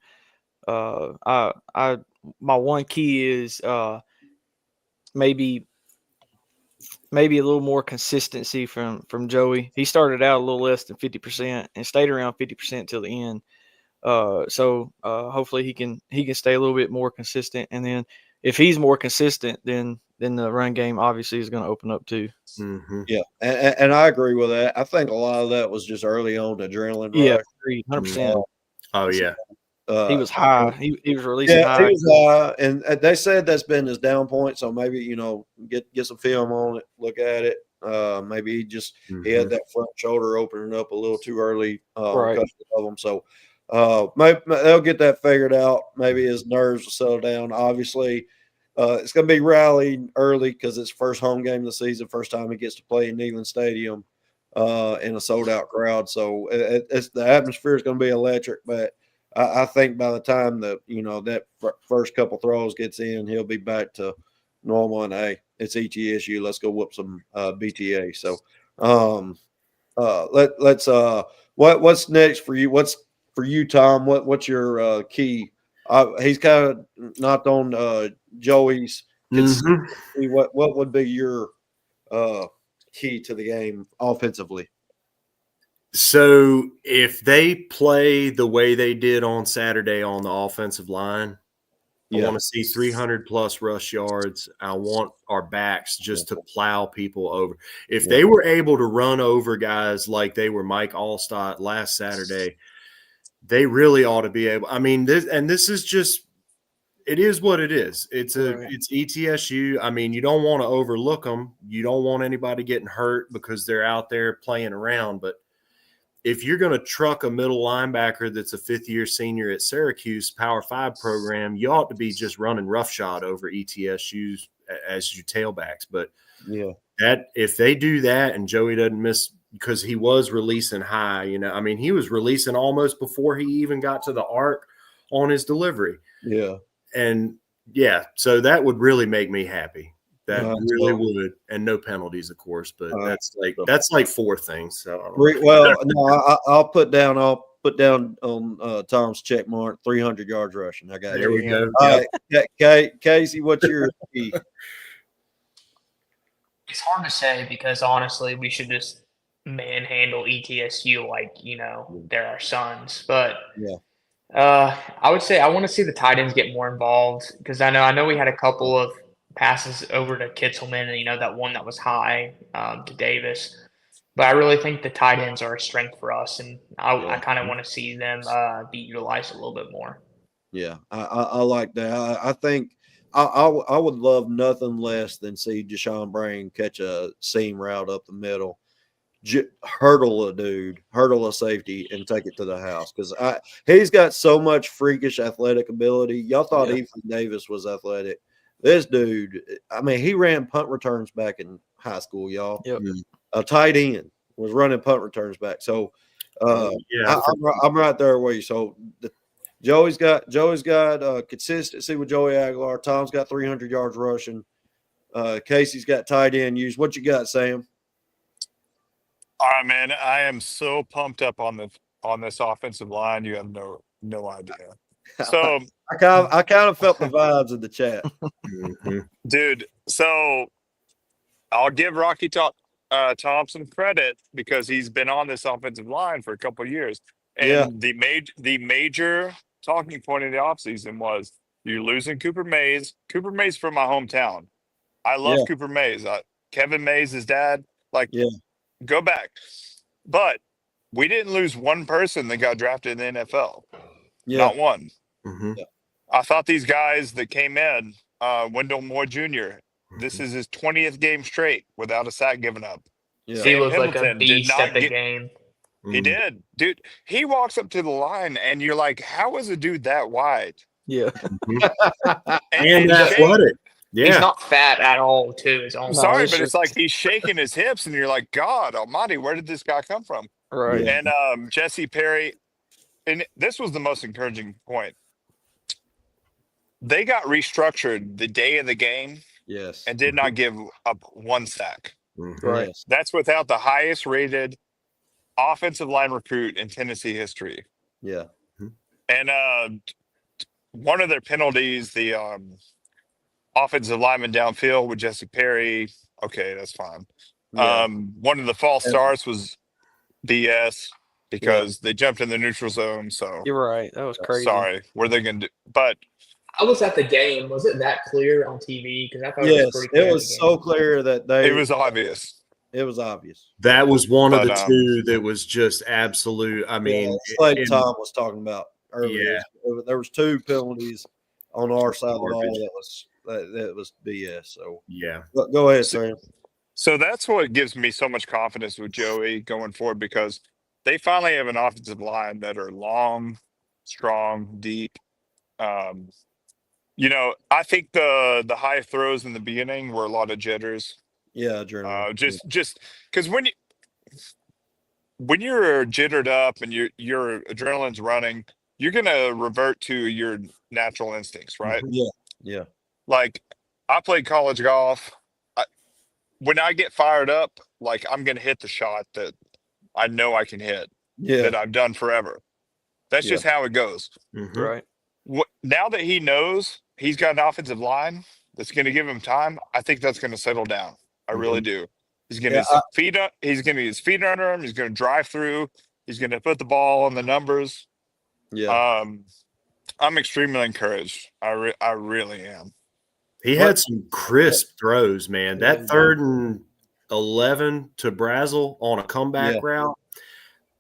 My one key is maybe a little more consistency from Joey. He started out a little less than 50% and stayed around 50% till the end. So hopefully he can stay a little bit more consistent. And then if he's more consistent, then the run game obviously is going to open up too. Mm-hmm. Yeah, and I agree with that. I think a lot of that was just early on adrenaline rush. Yeah, 100%. Oh yeah. He was high. He was releasing high. He was high, and they said that's been his down point. So maybe get some film on it, look at it. Maybe he had that front shoulder opening up a little too early on a couple of them. So maybe they'll get that figured out. Maybe his nerves will settle down. Obviously, it's going to be rallying early because it's first home game of the season, first time he gets to play in Neyland Stadium in a sold out crowd. So it's the atmosphere is going to be electric, but I think by the time that first couple throws gets in, he'll be back to normal. And hey, it's ETSU. Let's go whoop some BTA. So, what's next for you? What's for you, Tom? What's your key? He's kind of knocked on Joey's. What would be your key to the game offensively? So if they play the way they did on Saturday on the offensive line, I want to see 300 plus rush yards. I want our backs just to plow people over. If they were able to run over guys like they were Mike Allstott last Saturday, they really ought to be able. I mean, this is just it is what it is. It's ETSU. I mean, you don't want to overlook them. You don't want anybody getting hurt because they're out there playing around, but if you're going to truck a middle linebacker that's a fifth-year senior at Syracuse Power 5 program, you ought to be just running roughshod over ETSU's as your tailbacks. But that if they do that and Joey doesn't miss because he was releasing high, I mean, he was releasing almost before he even got to the arc on his delivery. Yeah. And, so that would really make me happy. That really would, and no penalties, of course. But that's like four things. So well, no, I'll put down on Tom's check mark 300 yards rushing. I got there. We go. All right, Casey, what's your key? It's hard to say because honestly, we should just manhandle ETSU like they're our sons. But I would say I want to see the tight ends get more involved because I know we had a couple of passes over to Kitzelman and that one that was high to Davis, but I really think the tight ends are a strength for us, and I kind of want to see them be utilized a little bit more. Yeah, I like that. I think I would love nothing less than see Deshaun Brain catch a seam route up the middle, hurdle a safety, and take it to the house because he's got so much freakish athletic ability. Y'all thought Ethan Davis was athletic. This dude, I mean, he ran punt returns back in high school, y'all. Yep. A tight end was running punt returns back. So, I'm right there with you. So, Joey's got consistency with Joey Aguilar. Tom's got 300 yards rushing. Casey's got tight end use. What you got, Sam? All right, man. I am so pumped up on the on this offensive line, you have no idea. So I kind of felt the vibes in the chat. dude, so I'll give Rocky Thompson credit because he's been on this offensive line for a couple of years. And the major talking point in the offseason was you're losing Cooper Mays. Cooper Mays from my hometown. I love Cooper Mays. Kevin Mays, his dad. Go back. But we didn't lose one person that got drafted in the NFL. Not one. I thought these guys that came in, Wendell Moore Jr., this is his 20th game straight without a sack given up. He looked like a beast at the game. He did. Dude, he walks up to the line, and you're like, how is a dude that wide? Yeah. and athletic. Yeah. He's not fat at all, too. It's like he's shaking his hips, and you're like, God almighty, where did this guy come from? Right. Yeah. And Jesse Perry, and this was the most encouraging point. They got restructured the day of the game and did not give up one sack. Right. That's without the highest rated offensive line recruit in Tennessee history. Yeah. And one of their penalties, the offensive lineman downfield with Jesse Perry. Okay, that's fine. Yeah. One of the false starts was BS because they jumped in the neutral zone. So you're right. That was crazy. Sorry. What are they going to do? But I was at the game. Was it that clear on TV? Because I thought it was pretty clear. It was so clear that it was obvious. It was obvious. That was one of the two that was just absolute. I mean, like Tom was talking about earlier. Yeah. There was two penalties on our side of the ball that was BS. So go ahead, Sam. So that's what gives me so much confidence with Joey going forward because they finally have an offensive line that are long, strong, deep. I think the high throws in the beginning were a lot of jitters. Yeah, just because when you're jittered up and your adrenaline's running, you're gonna revert to your natural instincts, right? Yeah. Like I played college golf. When I get fired up, like I'm gonna hit the shot that I know I can hit. That I've done forever. That's just how it goes. Right. Now that he knows he's got an offensive line that's going to give him time, I think that's going to settle down. I really do. He's going to He's going to get his feet under him. He's going to drive through. He's going to put the ball on the numbers. Yeah. I'm extremely encouraged. I really am. He had some crisp throws, man. That 3rd and 11 to Brazel on a comeback route.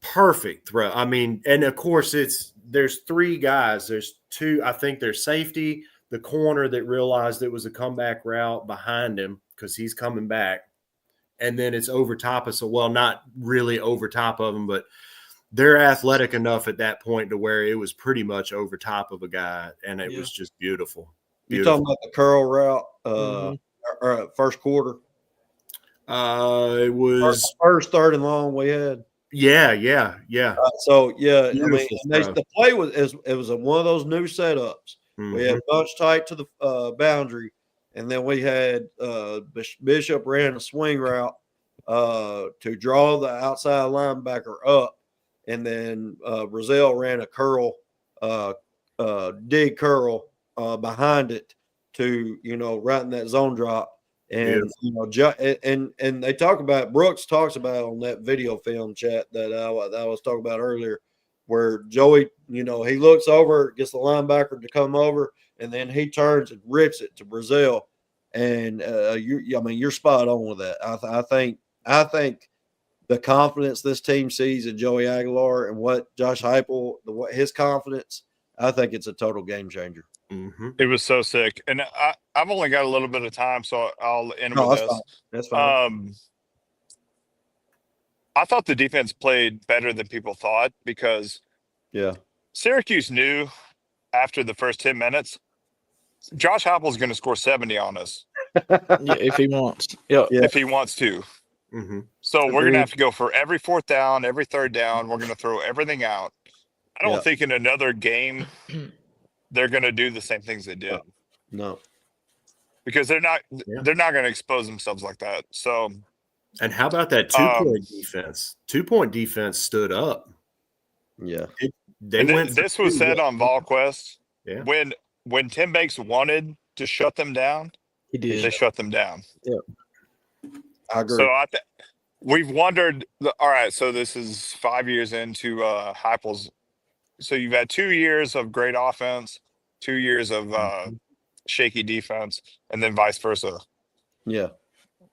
Perfect throw. I mean, and of course there's 3 guys. There's 2, I think there's safety, the corner that realized it was a comeback route behind him because he's coming back. And then it's over top of, not really over top of him, but they're athletic enough at that point to where it was pretty much over top of a guy. And it was just beautiful. You're talking about the curl route or first quarter? It was first, 3rd and long we had. Yeah. I mean, the play was one of those new setups. We had bunch tight to the boundary, and then we had Bishop ran a swing route to draw the outside linebacker up, and then Brazil ran a curl, dig curl behind it to right in that zone drop. And and they talk about Brooks talks about on that video film chat that I was talking about earlier, where Joey, he looks over, gets the linebacker to come over, and then he turns and rips it to Brazil. And you're spot on with that. I think the confidence this team sees in Joey Aguilar and what Josh Heupel, his confidence, I think it's a total game changer. It was so sick, and I've only got a little bit of time, so I'll end with this. That's fine. I thought the defense played better than people thought because Syracuse knew after the first 10 minutes, Josh Heupel is going to score 70 on us. If he wants. If he wants to. So we're going to have to go for every 4th down, every 3rd down. We're going to throw everything out. I don't think in another game they're going to do the same things they did. No. Because they're not going to expose themselves like that. So, and how about that 2-point defense? 2-point defense stood up. Yeah. This was said on VolQuest. Yeah. When Tim Banks wanted to shut them down, He did. they shut them down. Yep. I agree. So we've wondered. All right, so this is 5 years into Heupel's. So you've had 2 years of great offense, 2 years of shaky defense, and then vice versa. Yeah.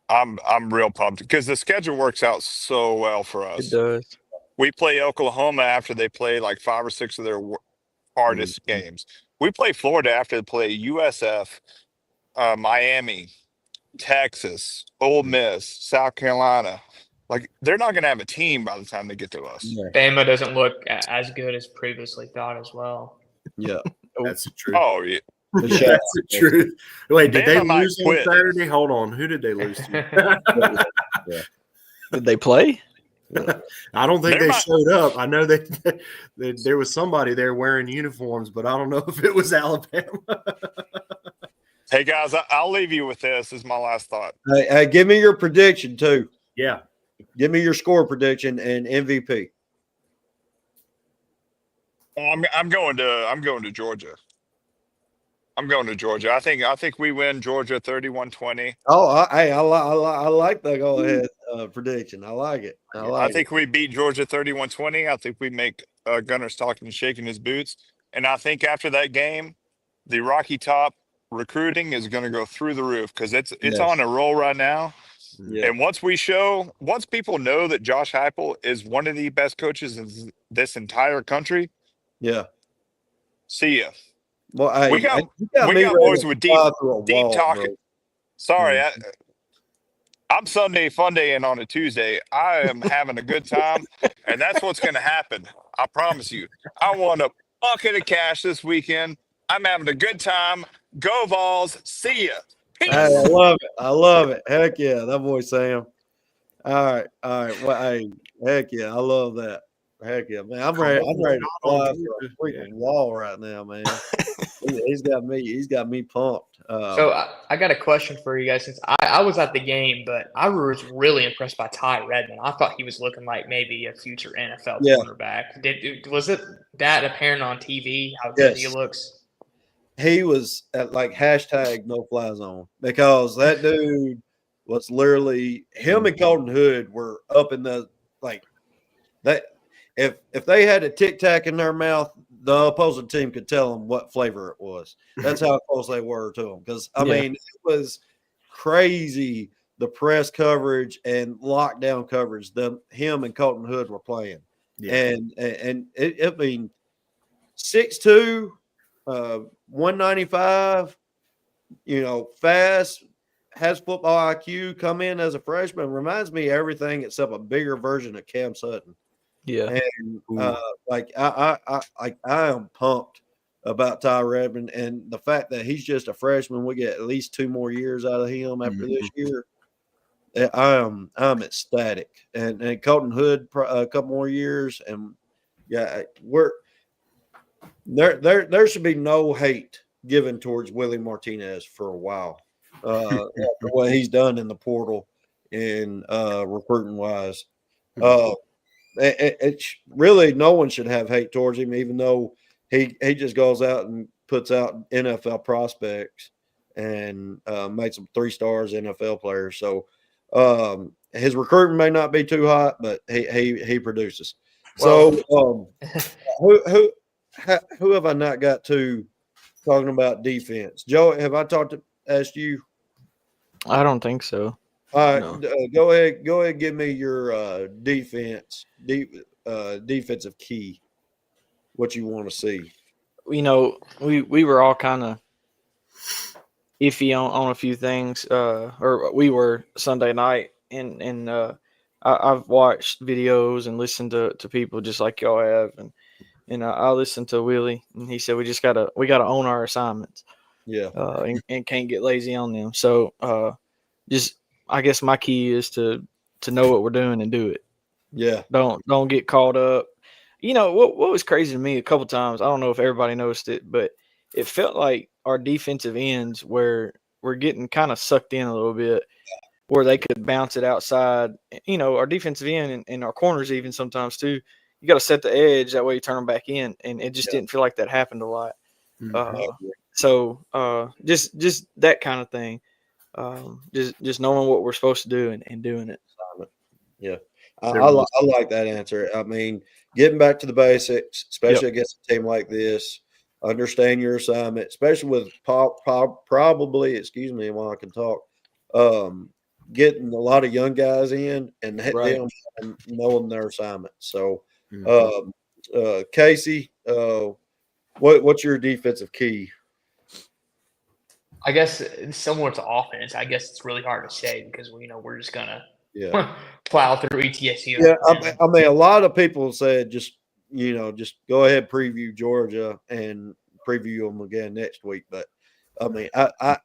I'm real pumped because the schedule works out so well for us. It does. We play Oklahoma after they play like 5 or 6 of their hardest games. We play Florida after they play USF, Miami, Texas, Ole Miss, South Carolina. Like, they're not going to have a team by the time they get to us. Yeah. Bama doesn't look as good as previously thought as well. Yeah. That's the truth. Oh, yeah. That's the truth. Wait, did they Bama might lose on quit. Saturday? Hold on. Who did they lose to? Did they play? I don't think They're they not- showed up. I know that there was somebody there wearing uniforms, but I don't know if it was Alabama. Hey, guys, I'll leave you with this. This is my last thought. Hey, give me your prediction too. Yeah. Give me your score prediction and MVP. I'm going to Georgia. I'm going to Georgia. I think we win Georgia 31-20. Oh, I like the go ahead prediction. I like it. I think we beat Georgia 31-20. I think we make Gunnar Stockton shaking his boots. And I think after that game, the Rocky Top recruiting is going to go through the roof because it's Yes. on a roll right now. Yeah. And once people know that Josh Heupel is one of the best coaches in this entire country, Yeah. see ya. Well, hey, We got you me ready boys to with fly through a deep wall, talking. bro. Sorry, I'm Sunday fun day and on a Tuesday. I am having a good time, and that's what's going to happen. I promise you. I won a bucket of cash this weekend. I'm having a good time. Go Vols. See ya. Peace. Hey, I love it. I love it. Heck yeah, that boy Sam. All right. Well, hey, heck yeah, I love that. Heck yeah, man. I'm ready to fly through a freaking wall right now, man. He's got me pumped. So I got a question for you guys. Since I was at the game, but I was really impressed by Ty Redmond. I thought he was looking like maybe a future NFL cornerback. Was it that apparent on TV how good he looks? He was at like hashtag no fly zone because that dude was literally him and Colton Hood were up in the like that. If they had a Tic Tac in their mouth, the opposing team could tell them what flavor it was. That's how close they were to them. Because I mean, it was crazy the press coverage and lockdown coverage him and Colton Hood were playing. Yeah. And it I mean 6'2", 195, fast, has football IQ, come in as a freshman, reminds me of everything except a bigger version of Cam Sutton. Yeah. And I am pumped about Ty Redmond and the fact that he's just a freshman. We get at least 2 more years out of him after this year. I'm ecstatic. And Colton Hood a couple more years, and there should be no hate given towards Willie Martinez for a while. After what he's done in the portal and recruiting wise. It's really no one should have hate towards him, even though he just goes out and puts out NFL prospects and makes them 3 stars NFL players. So his recruiting may not be too hot, but he produces. Well, so who have I not got to talking about defense? Joe, have I asked you? I don't think so. All right, no. Go ahead. Give me your defensive key. What you want to see? We were all kind of iffy on a few things, or we were Sunday night, and I've watched videos and listened to people just like y'all have, and I listened to Willie, and he said we gotta own our assignments, and can't get lazy on them. So I guess my key is to know what we're doing and do it. Yeah. Don't get caught up. What was crazy to me a couple times, I don't know if everybody noticed it, but it felt like our defensive ends were getting kind of sucked in a little bit where they could bounce it outside. Our defensive end and our corners even sometimes too you got to set the edge that way you turn them back in, and it just didn't feel like that happened a lot. Just that kind of thing. Just knowing what we're supposed to do and doing it. Yeah, I like that answer. I mean, getting back to the basics, especially against a team like this, understand your assignment, especially with probably, excuse me, while I can talk, getting a lot of young guys in and them knowing their assignment. So, Casey, what's your defensive key? I guess similar to offense. I guess it's really hard to say because we're just gonna plow through ETSU. Yeah, I mean, a lot of people said just go ahead, preview Georgia and preview them again next week. But I mean, I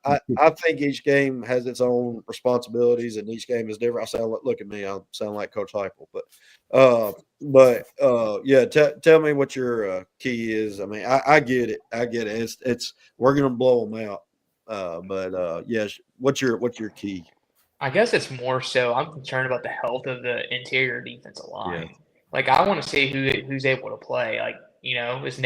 think each game has its own responsibilities, and each game is different. Look at me, I sound like Coach Heupel, but tell me what your key is. I mean, I get it, It's we're gonna blow them out, yes, what's your key? I guess it's more so I'm concerned about the health of the interior defensive line. Yeah. Like I want to see who's able to play. Like is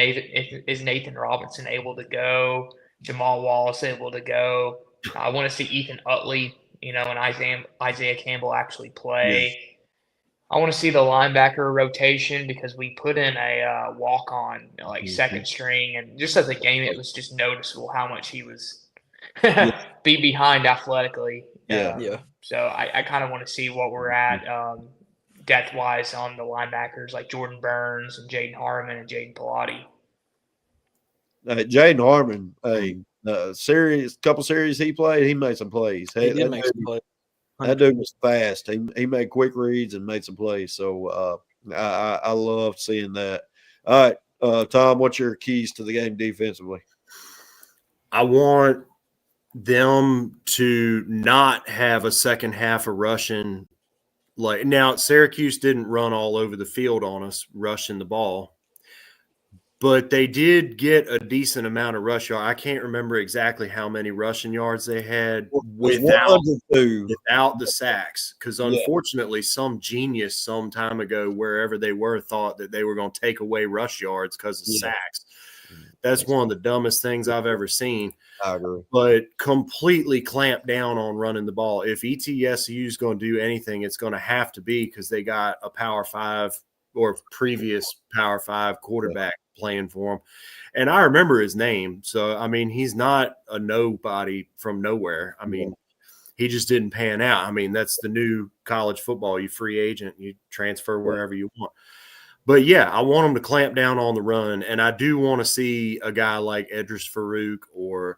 Nathan Robinson able to go? Jamal Wallace able to go? I want to see Ethan Utley, and Isaiah Campbell actually play. Yeah. I want to see the linebacker rotation because we put in a walk-on second string, and just as a game, it was just noticeable how much he was be behind athletically. So I kind of want to see what we're at depth-wise on the linebackers like Jordan Burns and Jaden Harmon and Jaden Pilati. Jaden Harmon, couple series he played, he made some plays. He did make some plays. That dude was fast. He made quick reads and made some plays. So I love seeing that. All right, Tom, what's your keys to the game defensively? I want them to not have a second half of rushing. Like now, Syracuse didn't run all over the field on us rushing the ball, but they did get a decent amount of rush yards. I can't remember exactly how many rushing yards they had without the sacks, because unfortunately some genius some time ago, wherever they were, thought that they were going to take away rush yards because of sacks. That's one of the dumbest things I've ever seen. I agree. But completely clamp down on running the ball. If ETSU is going to do anything, it's going to have to be because they got a Power 5 or previous Power 5 quarterback playing for them. And I remember his name. So, I mean, he's not a nobody from nowhere. I mean, he just didn't pan out. I mean, that's the new college football. You free agent, you transfer wherever you want. But, yeah, I want them to clamp down on the run. And I do want to see a guy like Edris Farouk or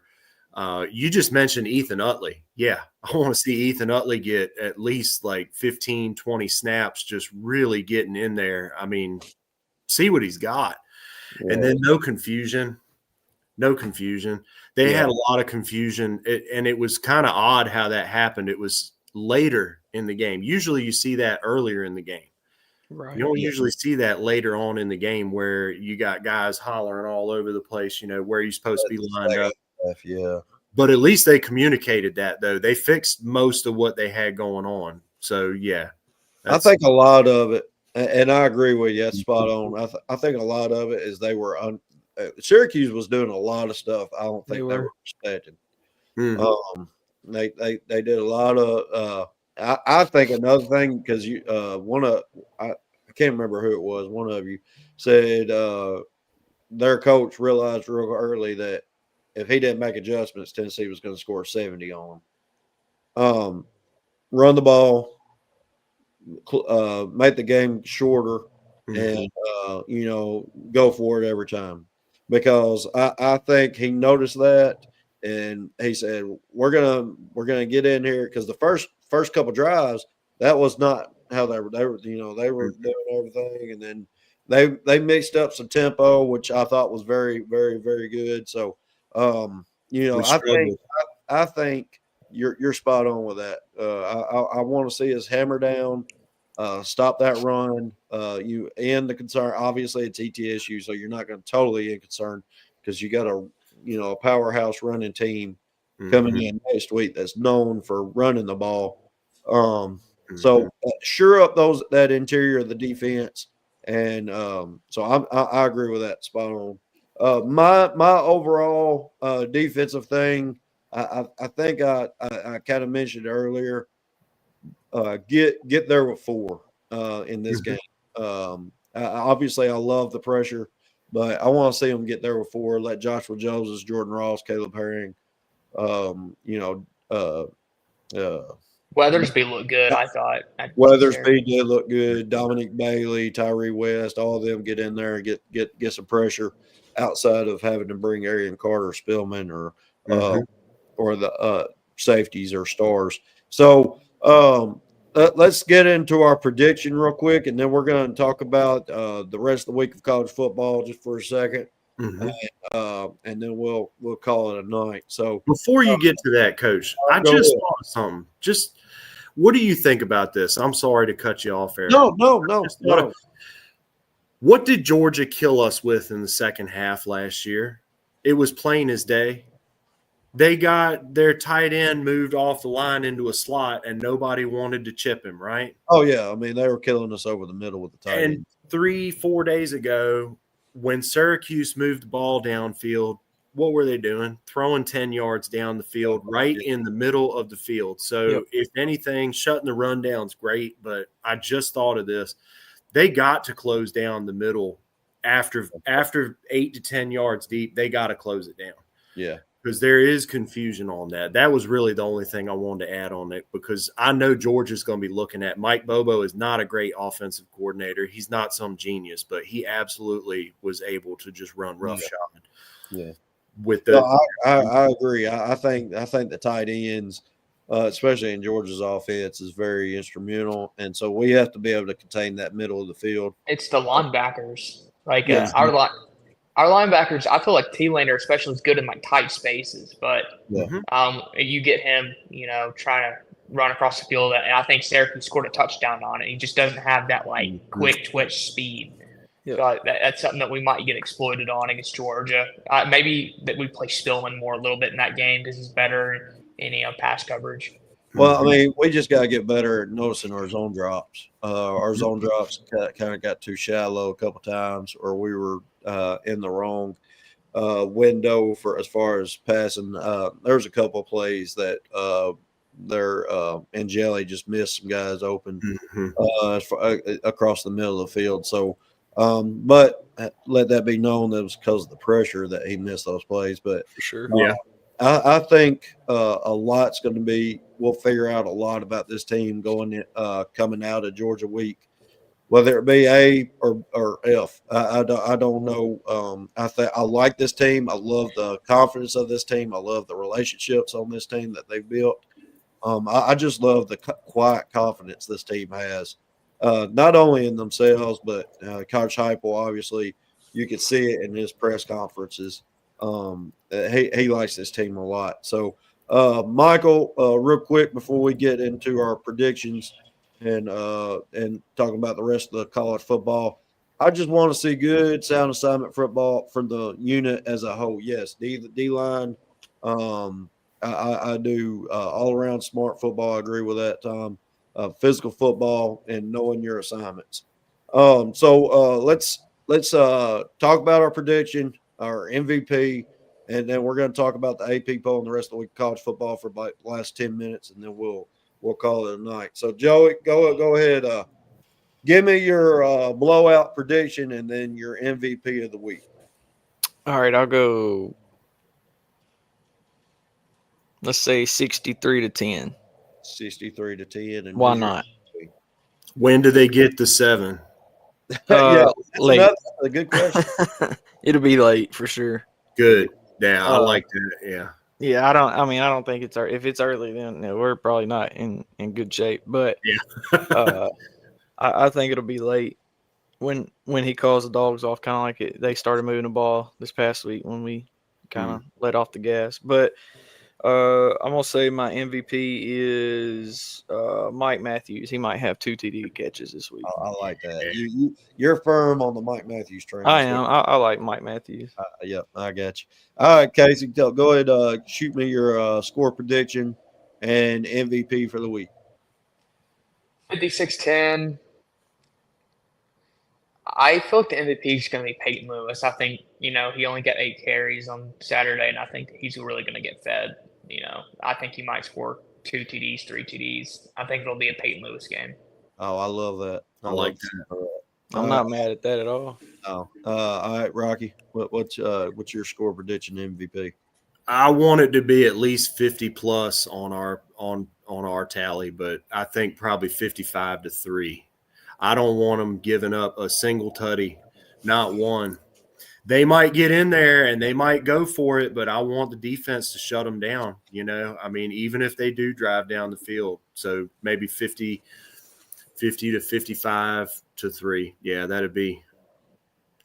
you just mentioned Ethan Utley. Yeah, I want to see Ethan Utley get at least like 15, 20 snaps, just really getting in there. I mean, see what he's got. Yeah. And then no confusion. They had a lot of confusion, and it was kind of odd how that happened. It was later in the game. Usually you see that earlier in the game. Right. You don't usually see that later on in the game where you got guys hollering all over the place, where you're supposed to be lined up. Yeah. But at least they communicated that, though. They fixed most of what they had going on. So, yeah. I think a lot of it, and I agree with you, that's spot on. I think a lot of it is they were Syracuse was doing a lot of stuff I don't think they were expecting. They did a lot of I think another thing, because I can't remember who it was, one of you said their coach realized real early that if he didn't make adjustments, Tennessee was going to score 70 on them. Run the ball, make the game shorter, and go for it every time. Because I think he noticed that, and he said we're gonna get in here, because the first couple drives, that was not how they were doing everything, and then they mixed up some tempo, which I thought was very, very, very good. So. I think you're spot on with that. I want to see us hammer down, stop that run. You end the concern. Obviously, it's ETSU, so you're not going to totally in concern, because you got a powerhouse running team coming in next week that's known for running the ball. So sure up that interior of the defense. And so I agree with that. Spot on. My overall defensive thing, I think I kind of mentioned earlier. Get there with 4 in this game. Obviously, I love the pressure, but I want to see them get there with 4. Let Joshua Joseph, Jordan Ross, Caleb Herring, Weathersby looked good, I thought. Weathersby did look good. Dominic Bailey, Tyree West, all of them get in there and get some pressure outside of having to bring Arian Carter, Spillman, or the safeties or stars. So let's get into our prediction real quick, and then we're going to talk about the rest of the week of college football just for a second, and then we'll call it a night. So before you get to that, Coach, I just thought something. Just what do you think about this? I'm sorry to cut you off, Eric. No. What did Georgia kill us with in the second half last year? It was plain as day. They got their tight end moved off the line into a slot, and nobody wanted to chip him, right? Oh, yeah. I mean, they were killing us over the middle with the tight end. And 3-4 days ago, when Syracuse moved the ball downfield, what were they doing? Throwing 10 yards down the field, right in the middle of the field. So, if anything, shutting the run down is great, but I just thought of this. They got to close down the middle after 8 to 10 yards deep. They got to close it down. Yeah. Because there is confusion on that. That was really the only thing I wanted to add on it, because I know Georgia's going to be looking at Mike Bobo is not a great offensive coordinator. He's not some genius, but he absolutely was able to just run roughshod. Yeah. With the, I agree. I think the tight ends, especially in Georgia's offense, is very instrumental, and so we have to be able to contain that middle of the field. It's the linebackers, like our linebackers. I feel like T-Lander especially is good in like tight spaces, but you get him, trying to run across the field, and I think Syracuse scored a touchdown on it. He just doesn't have that quick twitch speed. Yeah. So that's something that we might get exploited on against Georgia. Maybe that we play Spillman more a little bit in that game because he's better in pass coverage. Well, I mean, we just got to get better at noticing our zone drops. Our zone drops kind of got too shallow a couple times, or we were in the wrong window for as far as passing. There's a couple of plays that Angeli just missed some guys open across the middle of the field. So, but let that be known that it was because of the pressure that he missed those plays. But For sure. I think a lot's going to be. We'll figure out a lot about this team coming out of Georgia week, whether it be A or F. I don't know. I like this team. I love the confidence of this team. I love the relationships on this team that they've built. I just love the quiet confidence this team has, not only in themselves, but Coach Heupel, obviously, you can see it in his press conferences. He likes this team a lot. So, Michael, real quick before we get into our predictions and talking about the rest of the college football, I just want to see good sound assignment football for the unit as a whole. Yes, D line. I do all around smart football. I agree with that, Tom. Physical football and knowing your assignments. So let's talk about our prediction, our MVP. And then we're going to talk about the AP poll and the rest of the week of college football for about the last 10 minutes, and then we'll call it a night. So, Joey, go ahead. Give me your blowout prediction and then your MVP of the week. All right, I'll go. Let's say 63-10. 63-10. And why not? When do they get to 7? Yeah, late. a good question. It'll be late for sure. Good. Yeah, I like that. Yeah. Yeah, I don't think it's if it's early, then we're probably not in good shape. But I think it'll be late when he calls the dogs off, kind of like they started moving the ball this past week when we kind of let off the gas. But I'm gonna say my MVP is Mike Matthews. He might have 2 TD catches this week. I like that. You're firm on the Mike Matthews train. I am. I like Mike Matthews. Yep, I got you. All right, Casey, go ahead. Shoot me your score prediction and MVP for the week. 56-10. I feel like the MVP is going to be Peyton Lewis. I think, he only got 8 carries on Saturday, and I think he's really going to get fed. I think he might score 2 TDs, 3 TDs. I think it'll be a Peyton Lewis game. Oh, I love that. I like that. I'm not mad at that at all. Oh, all right, Rocky. What's your score prediction MVP? I want it to be at least 50 plus on our tally, but I think probably 55-3. I don't want them giving up a single tutty, not one. They might get in there and they might go for it, but I want the defense to shut them down. I mean, even if they do drive down the field, so maybe 50 to 55-3. Yeah, that'd be.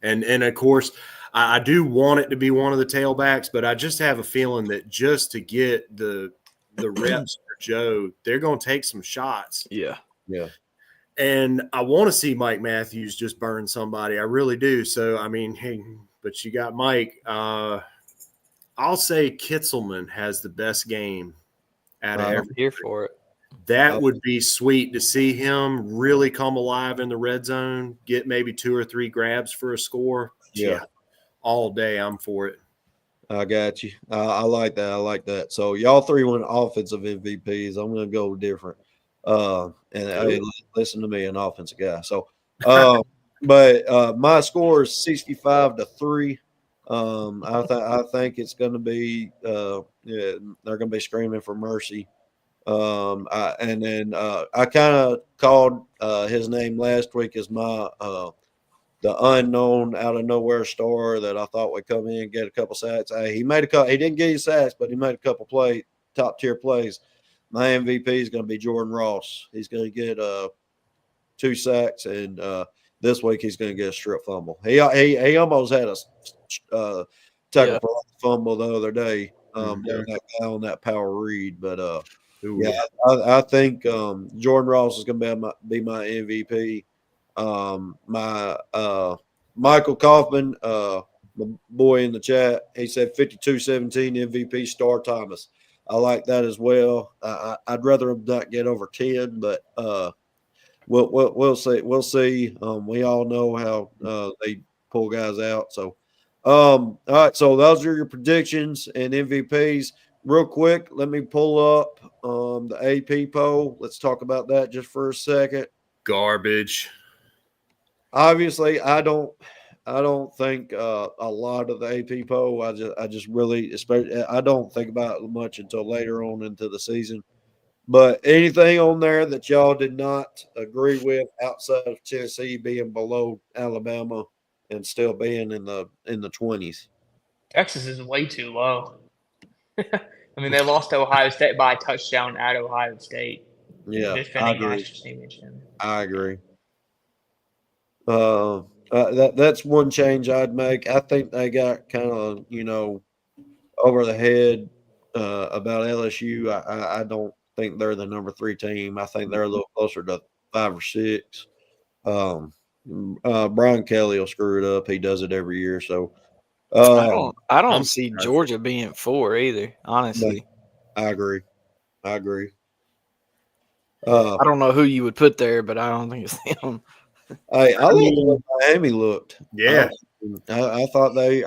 And of course, I do want it to be one of the tailbacks, but I just have a feeling that just to get the reps for Joe, they're going to take some shots. Yeah. And I want to see Mike Matthews just burn somebody. I really do. So, I mean, hey, but you got Mike. I'll say Kitzelman has the best game out of I'm every. here for it. That would be sweet to see him really come alive in the red zone, get maybe 2 or 3 grabs for a score. Yeah. All day, I'm for it. I got you. I like that. So y'all 3 went offensive MVPs. I'm going to go different. Hey, listen to me, an offensive guy. So, but my score is 65-3. I think it's going to be they're going to be screaming for mercy. I kind of called his name last week as my the unknown out of nowhere star that I thought would come in and get a couple sacks. He made a couple. He didn't get his sacks, but he made a couple top tier plays. My MVP is going to be Jordan Ross. He's going to get 2 sacks, and this week he's going to get a strip fumble. He almost had a tackle for fumble the other day. That guy on that power read, but I think Jordan Ross is going to be my MVP. My Michael Kaufman, my boy in the chat, he said 52-17 MVP Star Thomas. I like that as well. I'd rather him not get over 10, but we'll see. We'll see. We all know how they pull guys out. So, all right. So those are your predictions and MVPs. Real quick, let me pull up the AP poll. Let's talk about that just for a second. Garbage. Obviously, I don't think a lot of the AP poll. I just really, especially, I don't think about it much until later on into the season. But anything on there that y'all did not agree with outside of Tennessee being below Alabama and still being in the 20s? Texas is way too low. I mean, they lost to Ohio State by a touchdown at Ohio State. Yeah, defending national championship. I agree. That's one change I'd make. I think they got kind of over the head about LSU. I don't think they're the number 3 team. I think they're a little closer to 5 or 6. Brian Kelly will screw it up. He does it every year. So I don't see Georgia being 4 either. Honestly, I agree. I don't know who you would put there, but I don't think it's them. I like the way Miami looked. Yeah, I thought they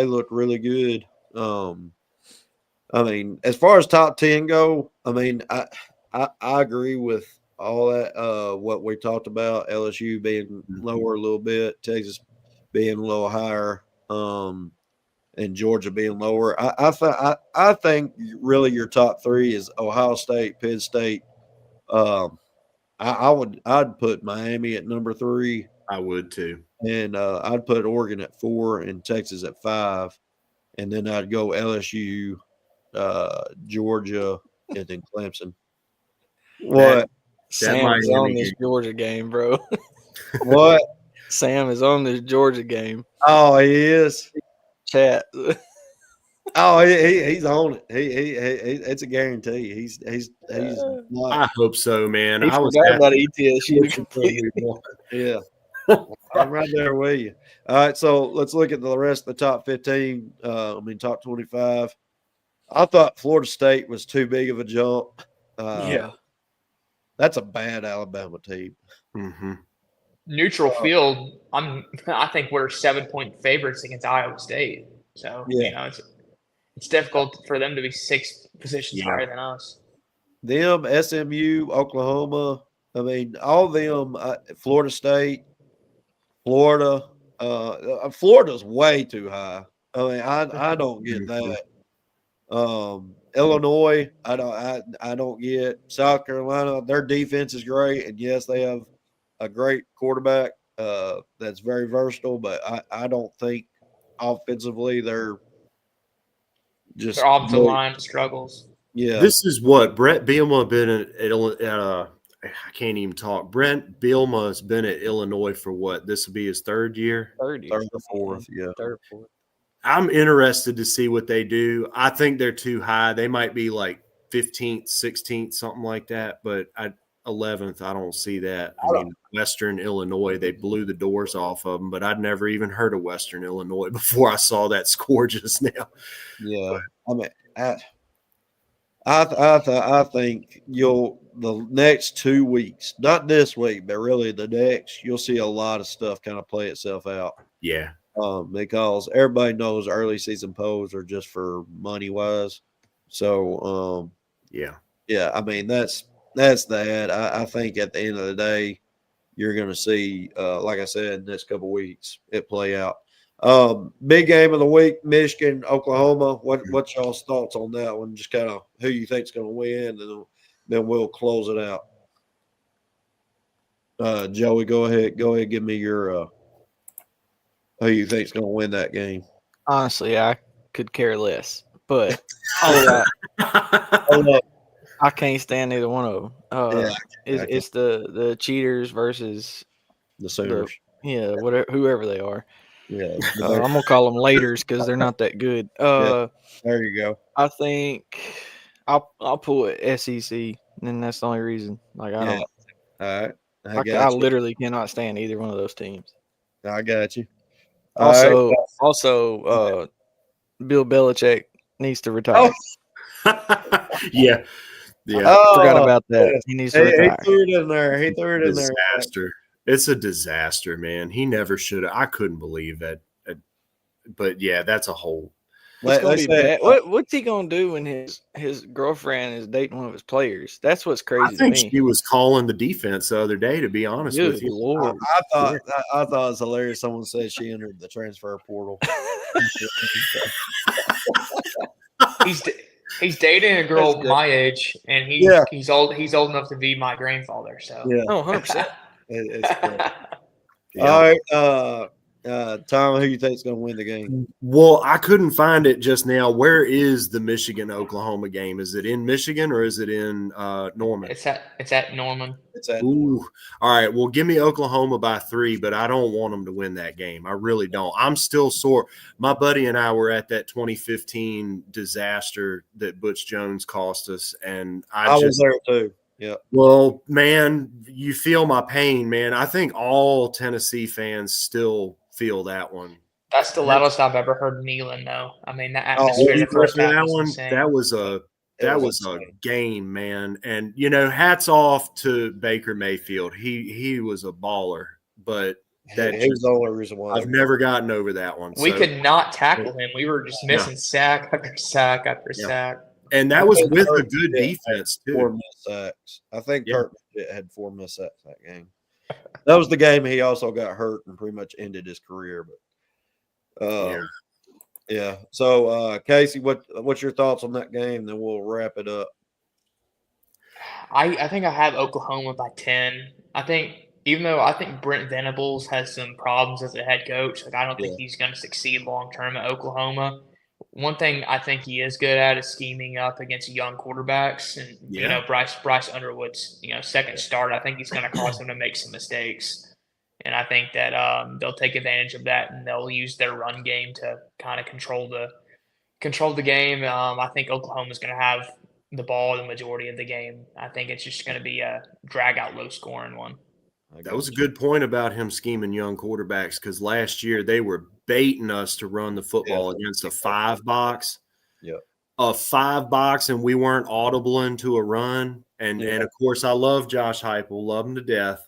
looked really good. I mean, as far as top 10 go, I mean, I agree with all that. What we talked about, LSU being lower a little bit, Texas being a little higher, and Georgia being lower. I think really your top 3 is Ohio State, Penn State. I'd put Miami at number 3. I would too, and I'd put Oregon at 4 and Texas at 5, and then I'd go LSU, Georgia, and then Clemson. What? Sam is on this Georgia game, bro. What? Sam is on this Georgia game. Oh, he is. Chat. Oh, he's on it. He it's a guarantee. He's I hope so, man. I was about ETSU completely. Yeah. I'm right there with you. All right, so let's look at the rest of the top 15. Top 25. I thought Florida State was too big of a jump. Yeah. That's a bad Alabama team. Mm-hmm. neutral field, I think we're 7-point favorites against Iowa State. So it's difficult for them to be 6 positions higher than us. Them, SMU, Oklahoma. I mean, all of them. Florida State, Florida. Florida's way too high. I mean, I don't get that. Illinois, I don't get. South Carolina, their defense is great, and yes, they have a great quarterback that's very versatile, but I don't think offensively they're just their offensive line struggles. Yeah, this is what Brett Bielema been at. I can't even talk. Brent Bielema has been at Illinois for what? This will be his third year, third or fourth. Yeah, third, fourth. I'm interested to see what they do. I think they're too high. They might be like 15th, 16th, something like that. But 11th, I don't see that. I mean, Western Illinois, they blew the doors off of them, but I'd never even heard of Western Illinois before I saw that score just now. Yeah, I mean, I think the next 2 weeks, not this week, but really the next, you'll see a lot of stuff kind of play itself out. Yeah. Because everybody knows early season polls are just for money wise. So, yeah. I mean, that's that. I think at the end of the day, you're going to see, like I said, next couple of weeks, it play out. Big game of the week, Michigan, Oklahoma. What's y'all's thoughts on that one? Just kind of who you think's going to win, and then we'll close it out. Joey, go ahead. Give me your who you think's going to win that game. Honestly, I could care less, but I can't stand either one of them. It's the cheaters versus the Sooners. Whoever they are. Yeah, I'm gonna call them laters because they're not that good. There you go. I think I'll pull it SEC, and that's the only reason. Like I don't. All right, I literally cannot stand either one of those teams. I got you. Also, Bill Belichick needs to retire. Yeah. Forgot about that. He needs to retire. He threw it in there. Disaster. It's a disaster, man. He never should have. I couldn't believe that. But yeah, that's a whole. It's gonna be bad. What's he gonna do when his girlfriend is dating one of his players? That's what's crazy. I think she was calling the defense the other day. To be honest with you, Lord. I thought it was hilarious. Someone said she entered the transfer portal. He's dating a girl my age, and he's old enough to be my grandfather. So 100%. It's cool. All right, Tom, who you think is going to win the game? Well, I couldn't find it just now. Where is the Michigan-Oklahoma game? Is it in Michigan or is it in Norman? It's at Norman. Ooh. All right. Well, give me Oklahoma by 3, but I don't want them to win that game. I really don't. I'm still sore. My buddy and I were at that 2015 disaster that Butch Jones cost us, and I was there too. Yeah. Well, man, you feel my pain, man. I think all Tennessee fans still feel that one. That's the loudest I've ever heard Neyland, though. I mean, the atmosphere in the first half was insane. That was a game, man. And hats off to Baker Mayfield. He was a baller, but that was the only reason why I've never gotten over that one. We could not tackle him. We were just missing sack after sack after sack. And that was with a good defense, too. 4 missed sacks. I think Kirk had 4 missed sacks that game. That was the game he also got hurt and pretty much ended his career. But yeah. So Casey, what's your thoughts on that game? Then we'll wrap it up. I think I have Oklahoma by 10. Even though I think Brent Venables has some problems as a head coach, I don't think he's going to succeed long term at Oklahoma. One thing I think he is good at is scheming up against young quarterbacks, and Bryce Underwood's second start. I think he's going to cause him to make some mistakes, and I think that they'll take advantage of that, and they'll use their run game to kind of control the game. I think Oklahoma's going to have the ball the majority of the game. I think it's just going to be a drag out, low scoring one. That was a good point about him scheming young quarterbacks, because last year they were baiting us to run the football against a 5-box. Yeah. A 5-box, and we weren't audible into a run. And of course, I love Josh Heupel, love him to death.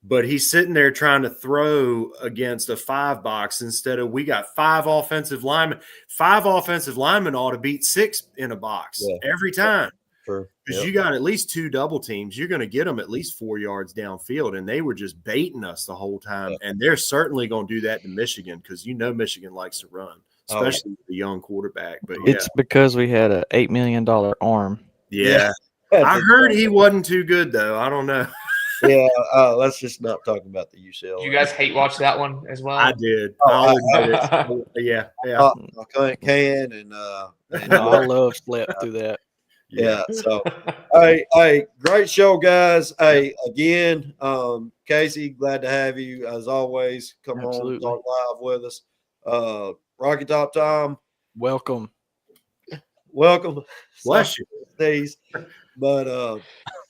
but he's sitting there trying to throw against a 5-box instead of, we got 5 offensive linemen. 5 offensive linemen ought to beat 6 in a box every time. Sure. Because you got at least 2 double teams. You're going to get them at least 4 yards downfield, and they were just baiting us the whole time. And they're certainly going to do that to Michigan because Michigan likes to run, especially with the young quarterback. But it's because we had a $8 million arm. Yeah. I heard he wasn't too good, though. I don't know. Yeah, let's just not talk about the UCLA. You guys hate watch that one as well? I did. I'll admit it. Yeah. I can, and I love slept through that. Yeah. So, hey, great show, guys. Hey, again, Casey, glad to have you as always. Come on, talk live with us. Rocky Top Tom, welcome. Bless you, Steve. But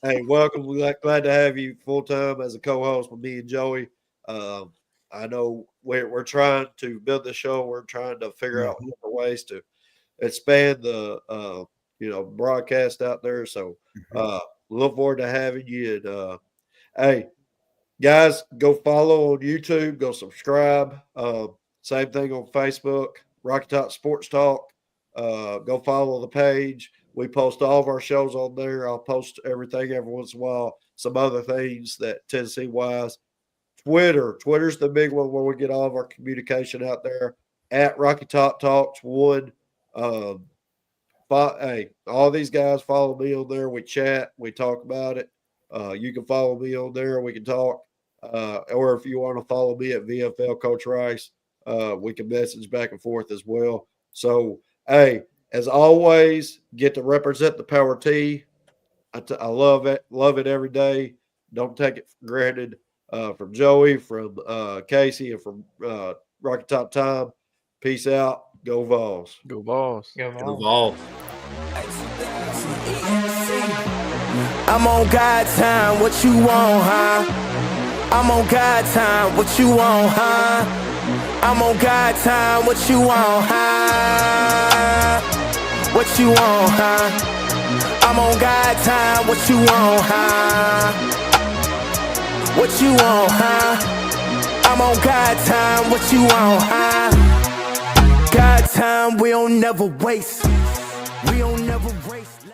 hey, welcome. We're glad to have you full time as a co-host with me and Joey. I know we're trying to build the show. We're trying to figure out different ways to expand the broadcast out there. So look forward to having you. And hey, guys, go follow on YouTube. Go subscribe. Same thing on Facebook. Rocky Top Sports Talk. Go follow the page. We post all of our shows on there. I'll post everything every once in a while. Some other things that Tennessee-wise. Twitter's the big one where we get all of our communication out there. At Rocky Top Talks 1. Hey, all these guys follow me on there. We chat. We talk about it. You can follow me on there. We can talk. Or if you want to follow me at VFL Coach Rice, we can message back and forth as well. So, hey, as always, get to represent the Power T. I love it. Love it every day. Don't take it for granted. From Joey, from Casey, and from Rocky Top Time. Peace out. Go Vols. Go Vols. Go Vols. Go Vols. I'm on God time. What you want, huh? I'm on God time. What you want, huh? I'm on God time. What you want, huh? What you want, huh? I'm on God time. What you want, huh? What you want, huh? I'm on God time. What you want, huh? God time. We don't never waste. We don't never waste.